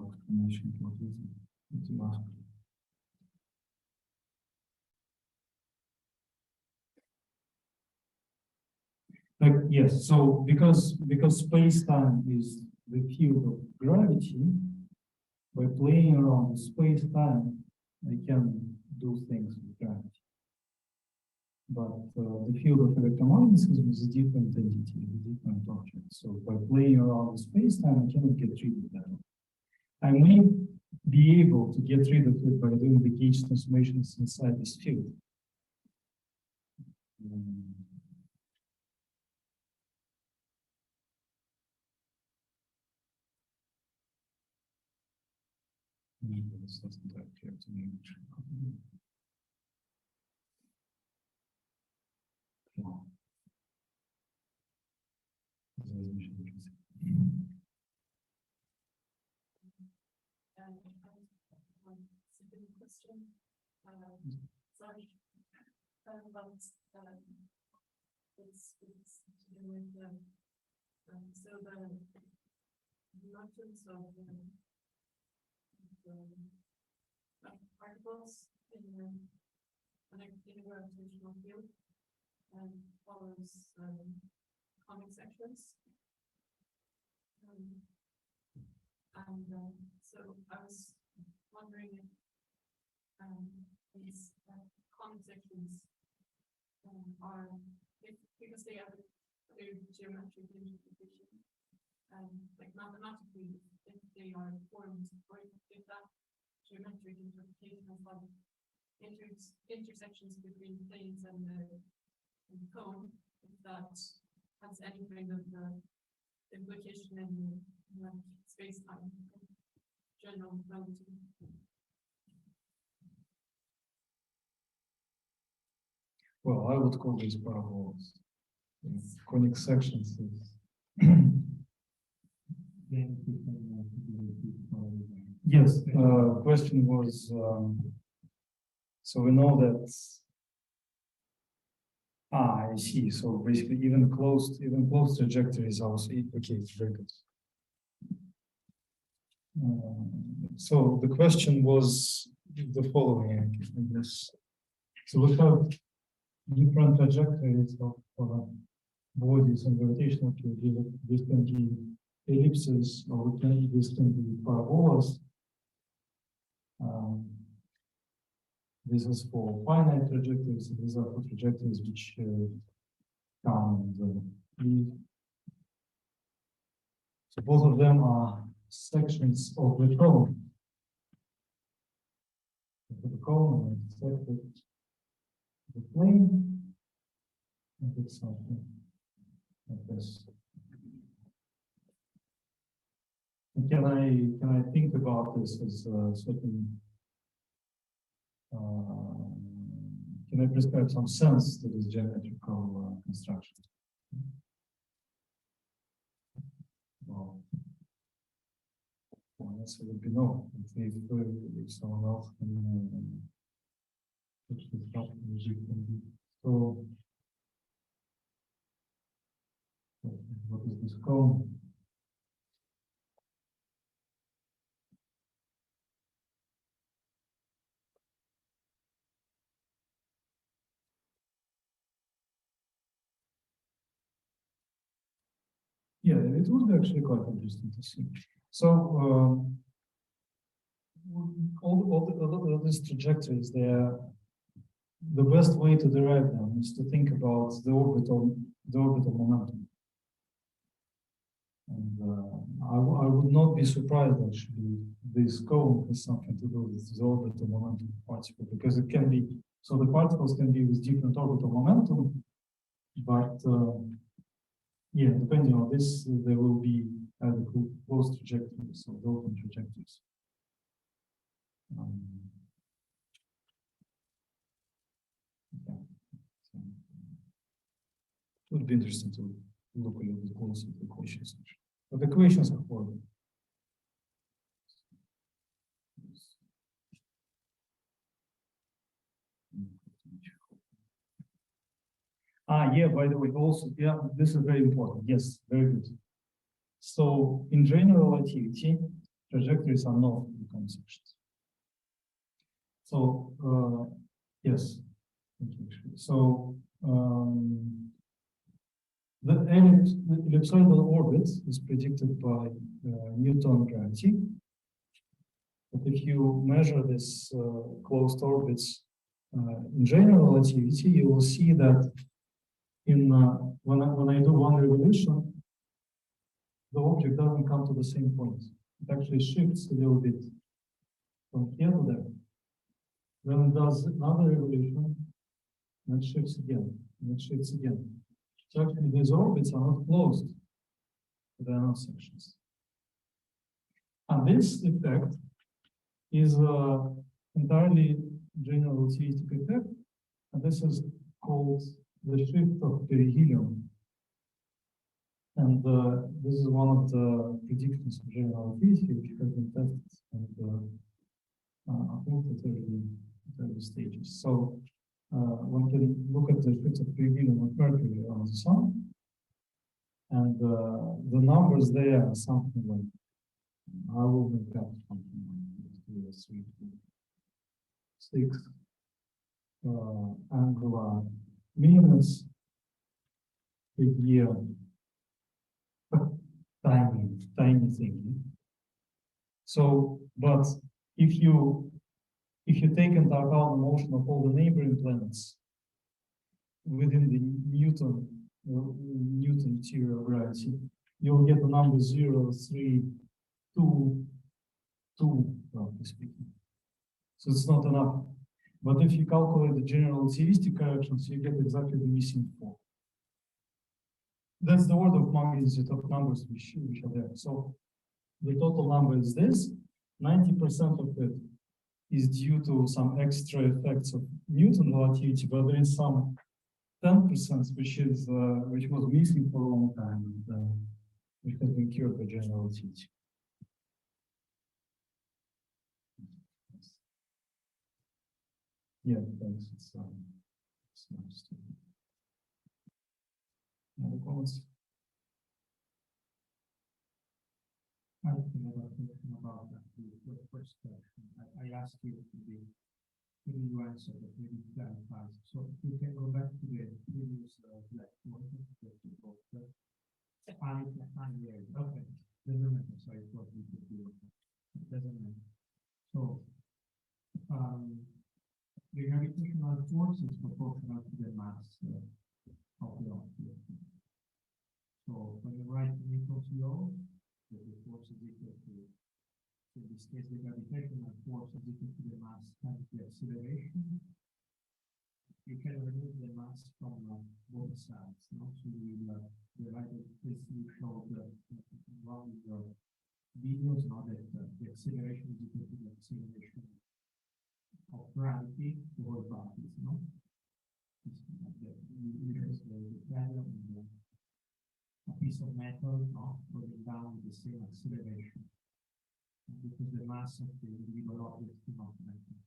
explanation for what you ask. Like, yes, so because space-time is the field of gravity, by playing around with space-time, I can do things with gravity. But the field of electromagnetism is a different entity, a different object. So by playing around with space-time, I cannot get rid of that. I may be able to get rid of it by doing the gauge transformations inside this field. This doesn't appear to me. No. Second question. Sorry. About it's to do with so the motions of particles in the gravitational field and follows conic sections. So I was wondering if these conic sections are, because they have a geometric interpretation, like mathematically, if they are formed, or if that geometric interpretation has like intersections between planes and the cone, if that has any kind of implication in space-time, general relativity. Well, I would call these parabolas. Conic sections is yes. Question was so we know that. I see. So basically, even closed trajectories are also okay. It's very good. So the question was the following, I guess. So we have different trajectories of bodies and gravitational field. This can be ellipses, or this can be parabolas. This is for finite trajectories, and these are for trajectories which come and leave. So both of them are sections of the cone. The cone and separate the plane, and it's something like this. And can I think about this as a certain? Can I prescribe some sense to this geometrical construction? Well, my answer would be no. If someone else can push this up, so what is this cone? Yeah, it would be actually quite interesting to see. So all these trajectories, the best way to derive them is to think about the orbital the orbital momentum. And I would not be surprised actually this cone has something to do with the orbital momentum of particle, because it can be, so the particles can be with different orbital momentum, but yeah, depending on this, there will be either closed trajectories or open trajectories. Yeah. So, it would be interesting to look a little bit closer at the equations. But the equations are horrible. Yeah, by the way, also, yeah, this is very important. Yes, very good. So in general relativity, trajectories are not Newton sections. So yes, so the ellipsoidal orbit is predicted by Newton gravity. But if you measure this closed orbits in general relativity, you will see that in when I do one revolution, the object doesn't come to the same point. It actually shifts a little bit from here to there. Then it does another revolution, and it shifts again, and it shifts again. So actually, these orbits are not closed, they are not sections. And this effect is entirely general relativistic effect, and this is called the shift of perihelion. And this is one of the predictions of general relativity which has been tested and approved at early stages. So one can look at the shift of perihelion of Mercury around the Sun, and the numbers there are something like, I will make up something like 3, 6 angular minutes per year. Tiny thing. So, but if you take into account the motion of all the neighboring planets within the Newton theory of gravity, you'll get the number 0, 3, 2, 2, roughly speaking. So it's not enough. But if you calculate the general relativistic corrections, you get exactly the missing 4. That's the order of magnitude of numbers which are there. So the total number is this. 90% of it is due to some extra effects of Newton relativity, but there is some 10% which was missing for a long time, and which has been cured by general relativity. Yeah, thanks. It's nice. Other comments? I think about that. The first question, I asked you to be giving you answer, but maybe clarify. So if you can go back to the previous black one, okay, doesn't matter. Sorry, it was doesn't matter. So the gravitational force is proportional to the mass of the object. So when you write Newton's law, the force is equal to, in this case, the gravitational force is equal to the mass times the acceleration. You can remove the mass from both sides. So you will divide this. You showed one of your videos now that the acceleration is equal to the acceleration of gravity towards bodies. No, a piece of metal, no, going down with the same acceleration, because the mass of the individual object is not matter.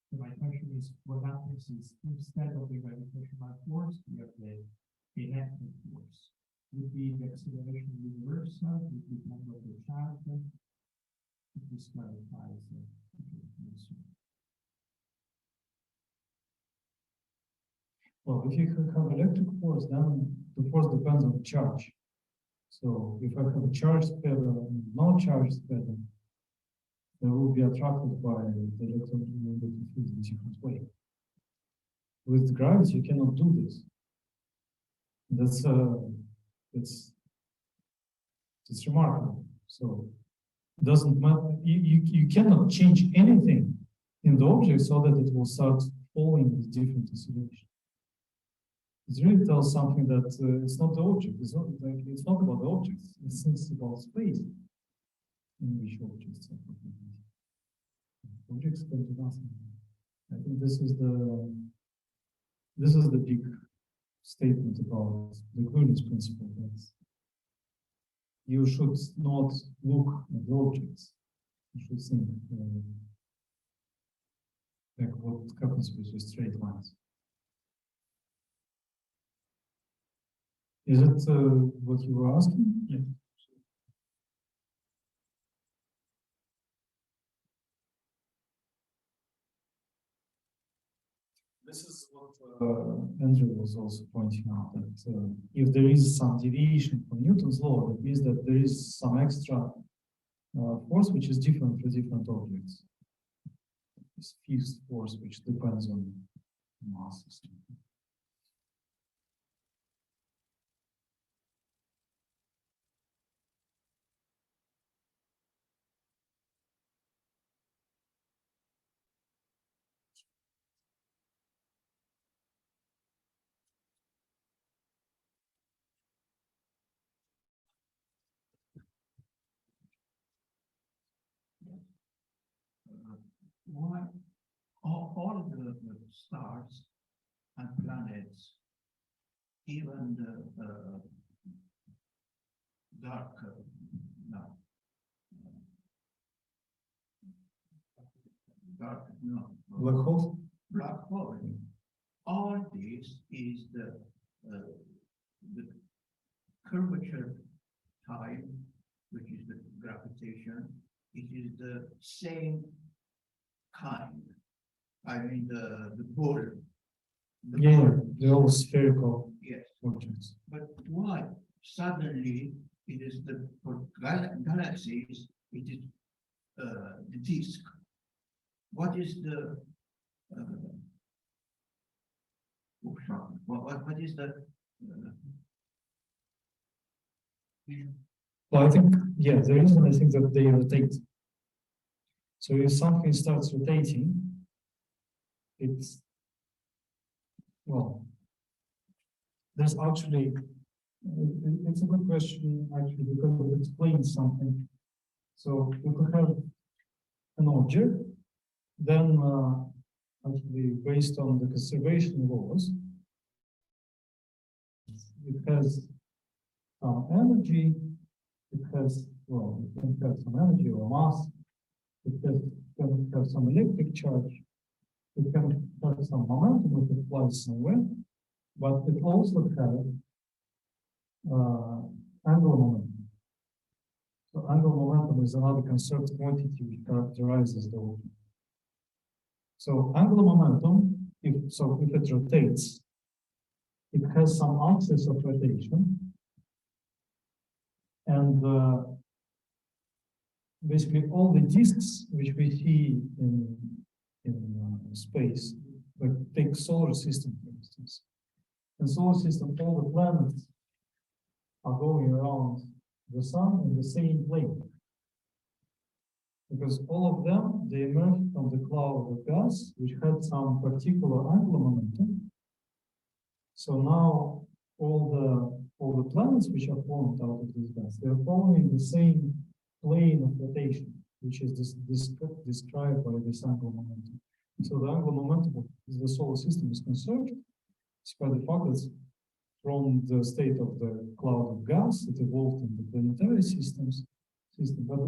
So my question is, what happens is, instead of the gravitational force, we have the electric force. Would be the acceleration universal, would depend on the charge. This clarifies the answer. Well, if you have electric force, then the force depends on the charge. So if I have a charged feather and no charged feather, they will be attracted by the electromagnetic field in a different way. With gravity, you cannot do this. That's it's remarkable. So it doesn't matter. You cannot change anything in the object so that it will start falling with different acceleration. It really tells something that it's not the object. It's not like it's not about the objects. It's about space in which objects are propagated. Objects can do nothing. I think this is the big statement about the Green's principle. That you should not look at the objects. You should think like what happens with the straight lines. Is it what you were asking? Yeah. This is what Andrew was also pointing out, that if there is some deviation from Newton's law, that means that there is some extra force which is different for different objects. This fixed force which depends on mass. Why all of the stars and planets, even the dark, Black holes? Black hole. All this is the curvature time, which is the gravitation. It is the same kind. I mean the border. Yeah, they're all spherical Yes. objects. But why suddenly it is for galaxies it is the disk? What is the what is the Well, I think, yeah, the reason I think that they rotate. So if something starts rotating, it's, well, there's actually, it's a good question actually because it explains something. So you could have an object, then actually based on the conservation laws, it has some energy, it has, well, it can have some energy or mass, it can have some electric charge, it can have some momentum if it flies somewhere, but it also has angular momentum. So angular momentum is another conserved quantity which characterizes the object. So angular momentum, if it rotates, it has some axis of rotation, and basically all the disks which we see in space, like take solar system for instance. In solar system, all the planets are going around the sun in the same plane, because all of them they emerged from the cloud of gas which had some particular angular momentum. So now all the planets which are formed out of this gas, they are following the same plane of rotation, which is described by this angular momentum. So the angular momentum of the solar system is conserved, despite the fact that from the state of the cloud of gas, it evolved in the planetary system, but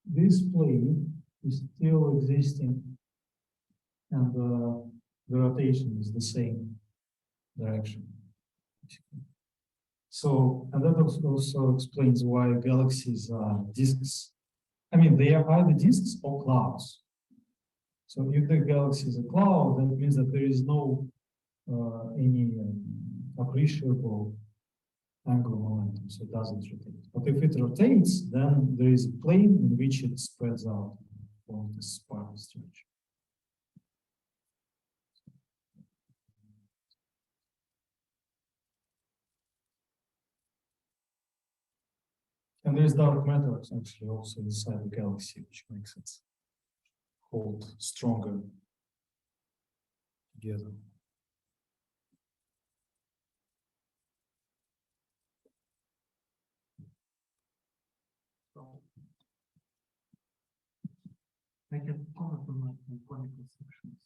this plane is still existing, and the rotation is the same direction. So, and that also explains why galaxies are disks. I mean, they are either disks or clouds. So if the galaxy is a cloud, that means that there is no any appreciable angular momentum, so it doesn't rotate. But if it rotates, then there is a plane in which it spreads out along this spiral structure. And there's dark matter actually also inside the galaxy, which makes it hold stronger together. So I can comment on my conical sections.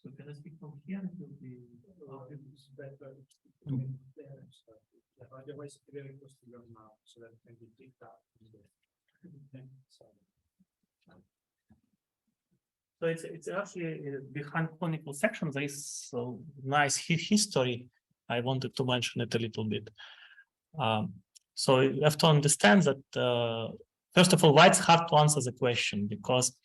So can I speak from here? It will be Otherwise, very close to your mouth, so that it can be picked up. So it's actually behind conical sections. There is a nice history. I wanted to mention it a little bit. So you have to understand that first of all, why it's hard to answer the question, because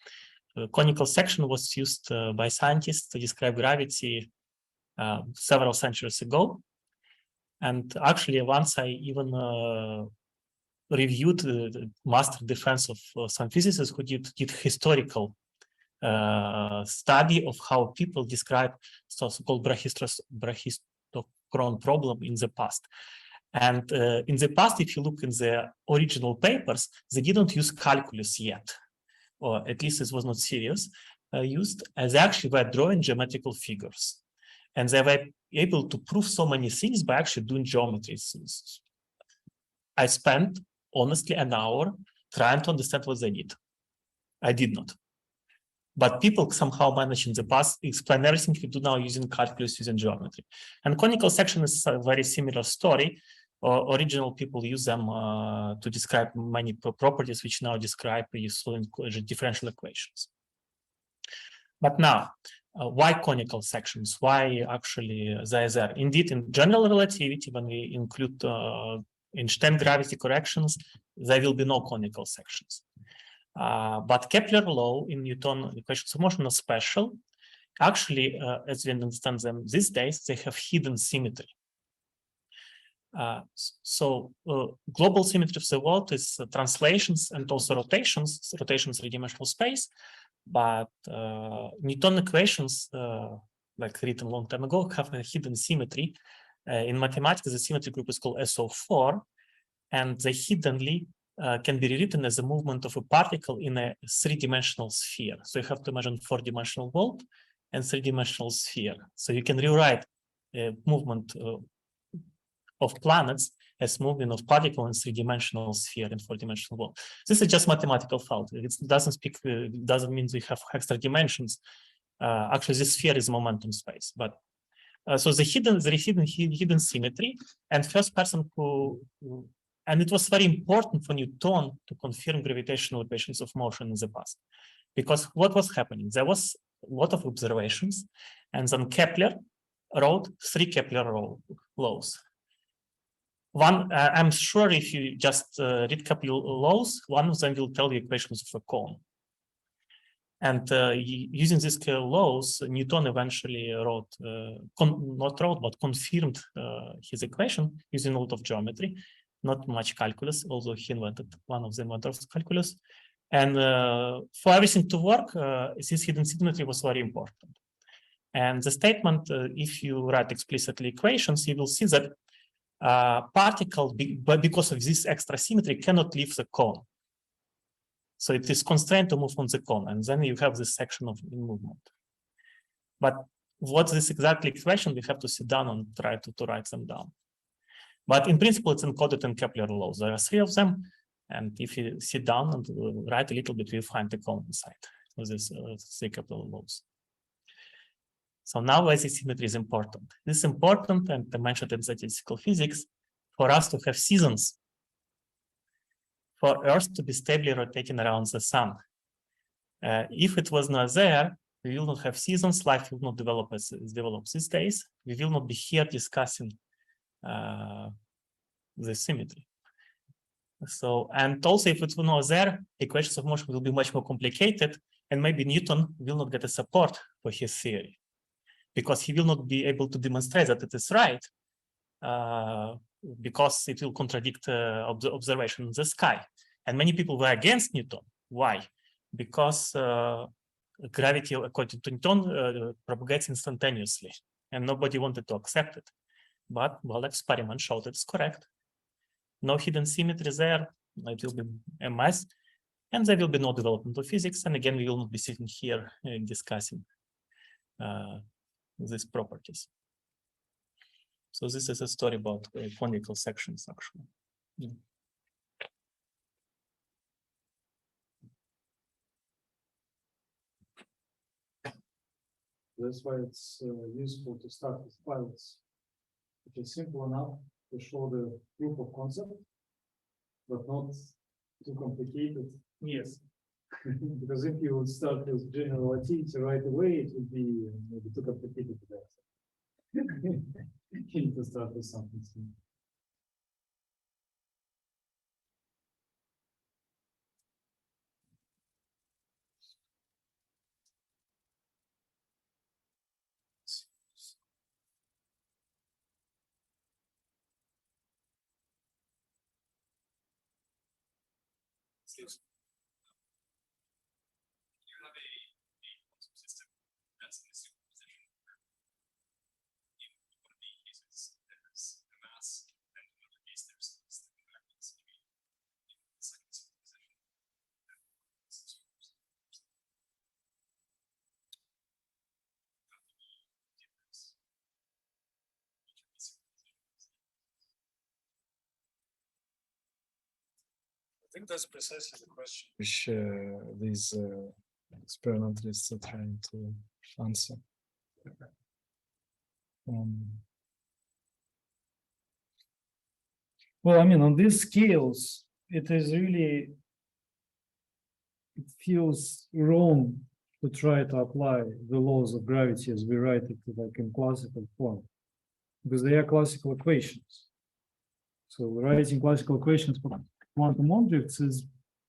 conical section was used by scientists to describe gravity several centuries ago. And actually, once I even reviewed the master defense of some physicists who did historical study of how people describe so-called brachistochrone problem in the past. And in the past, if you look in the original papers, they didn't use calculus yet, or at least it was not serious used, as they actually were drawing geometrical figures. And they were able to prove so many things by actually doing geometry. I spent, honestly, an hour trying to understand what they did. I did not. But people somehow managed in the past to explain everything we do now using calculus, using geometry. And conical section is a very similar story. Original people use them to describe many properties which now describe useful in differential equations. But now, why conical sections? Why actually they are there? Indeed, in general relativity, when we include Einstein gravity corrections, there will be no conical sections. But Kepler law in Newton equations of motion are special. Actually, as we understand them these days, they have hidden symmetry. Global symmetry of the world is translations and also rotations in three-dimensional space. But Newton equations, like written a long time ago, have a hidden symmetry. In mathematics, the symmetry group is called SO4, and they hiddenly can be rewritten as a movement of a particle in a three-dimensional sphere. So you have to imagine four-dimensional world and three-dimensional sphere. So you can rewrite a movement of planets as movement of particle in three-dimensional sphere and four-dimensional world. This is just mathematical fault. It doesn't mean we have extra dimensions. Actually, this sphere is momentum space. But so the hidden symmetry, and first person and it was very important for Newton to confirm gravitational equations of motion in the past, because what was happening? There was a lot of observations, and then Kepler wrote 3 Kepler laws. One, I'm sure if you just read Kepler laws, one of them will tell you equations of a cone. And using these laws, Newton eventually confirmed his equation using a lot of geometry, not much calculus, although he invented one of the inventors of calculus. And for everything to work, this hidden symmetry was very important. And the statement, if you write explicitly equations, you will see that particle, because of this extra symmetry, cannot leave the cone. So it is constrained to move on the cone, and then you have this section of movement. But what's this exactly expression? We have to sit down and try to write them down. But in principle, it's encoded in Kepler laws. There are 3 of them, and if you sit down and write a little bit, you find the cone inside with these 3 Kepler laws. So now why this symmetry is important. This is important, and I mentioned in statistical physics, for us to have seasons, for Earth to be stably rotating around the sun. If it was not there, we will not have seasons, life will not develop as it develops these days. We will not be here discussing the symmetry. So, and also if it was not there, equations of motion will be much more complicated, and maybe Newton will not get a support for his theory, because he will not be able to demonstrate that it is right, because it will contradict observation in the sky. And many people were against Newton. Why? Because gravity, according to Newton, propagates instantaneously, and nobody wanted to accept it. But, well, experiment showed it's correct. no hidden symmetry there. It will be a mess, and there will be no development of physics. And again, we will not be sitting here discussing these properties. So this is a story about conical sections, actually. Yeah. That's why it's useful to start with pilots, which is simple enough to show the proof of concept, but not too complicated. Yes. Because if you would start with general relativity right away, it would be maybe too complicated to that. You need to start with something simple. I think that's precisely the question which these experimentalists are trying to answer. Well, I mean, on these scales, it is really, it feels wrong to try to apply the laws of gravity as we write it like in classical form, because they are classical equations. So writing classical equations for quantum objects is,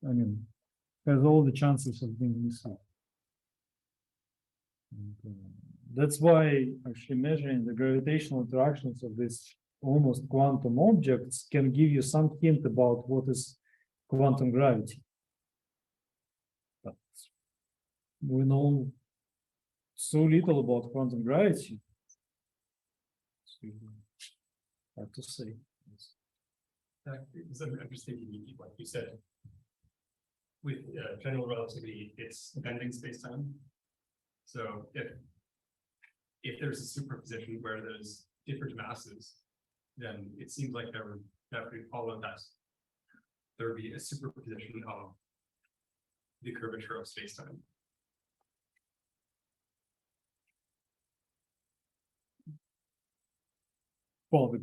I mean, has all the chances of being missing. That's why actually measuring the gravitational interactions of these almost quantum objects can give you some hint about what is quantum gravity. But we know so little about quantum gravity. So hard to say. I'm just thinking, like you said, with general relativity, it's bending space-time. So if there's a superposition where there's different masses, then it seems like that would follow that there would be a superposition of the curvature of space-time. Well,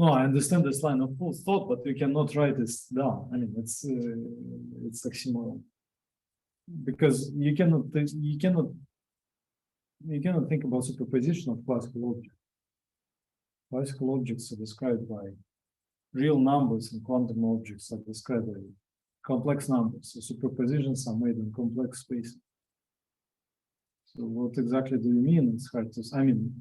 no, I understand this line of thought, but you cannot write this down. I mean, it's oxymoron, because you cannot think about superposition of classical objects. Classical objects are described by real numbers, and quantum objects are described by complex numbers. So superpositions are made in complex space. So what exactly do you mean? It's hard to. I mean,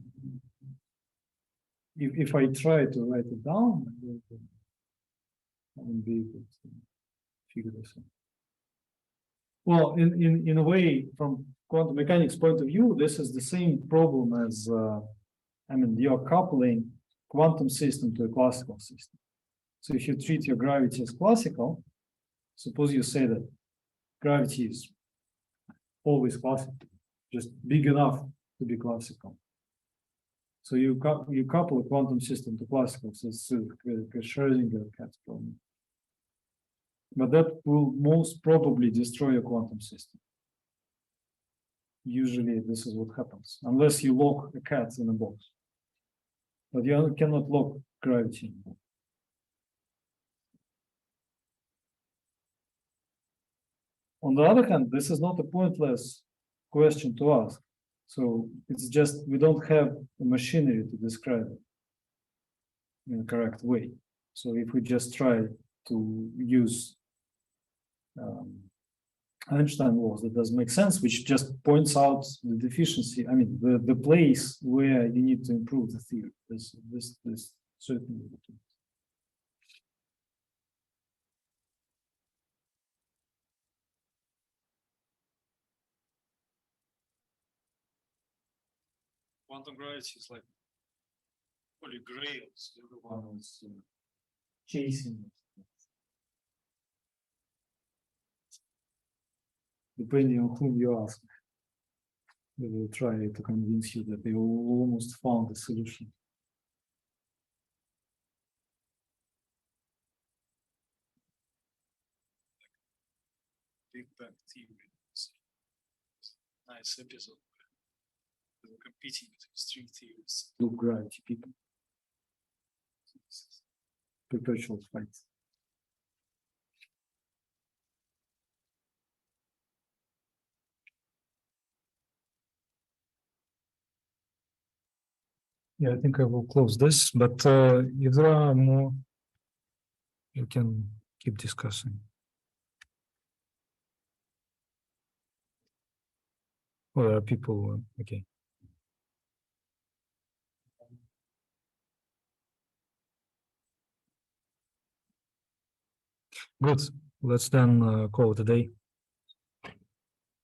if I try to write it down, I won't be able to figure this out. Well, in a way, from quantum mechanics point of view, this is the same problem as, I mean, you're coupling quantum system to a classical system. So if you treat your gravity as classical, suppose you say that gravity is always classical, just big enough to be classical. So you couple a quantum system to classical, so it's a Schrödinger-Katz problem. But that will most probably destroy a quantum system. Usually this is what happens, unless you lock a cat in a box. But you cannot lock gravity in a box. On the other hand, this is not a pointless question to ask. So it's just we don't have the machinery to describe it in a correct way. So if we just try to use Einstein laws, that doesn't make sense, which just points out the deficiency. I mean, the place where you need to improve the theory. This certainly. Quantum gravity is like holy grails, everyone is chasing it. Depending on whom you ask, they will try to convince you that they almost found a solution. Big Bang Theory. Nice episode. They were competing with string theories, low gravity people. Perpetual fight. Yeah, I think I will close this, but if there are more, you can keep discussing. Or there are people, okay. Good, let's then call it a day.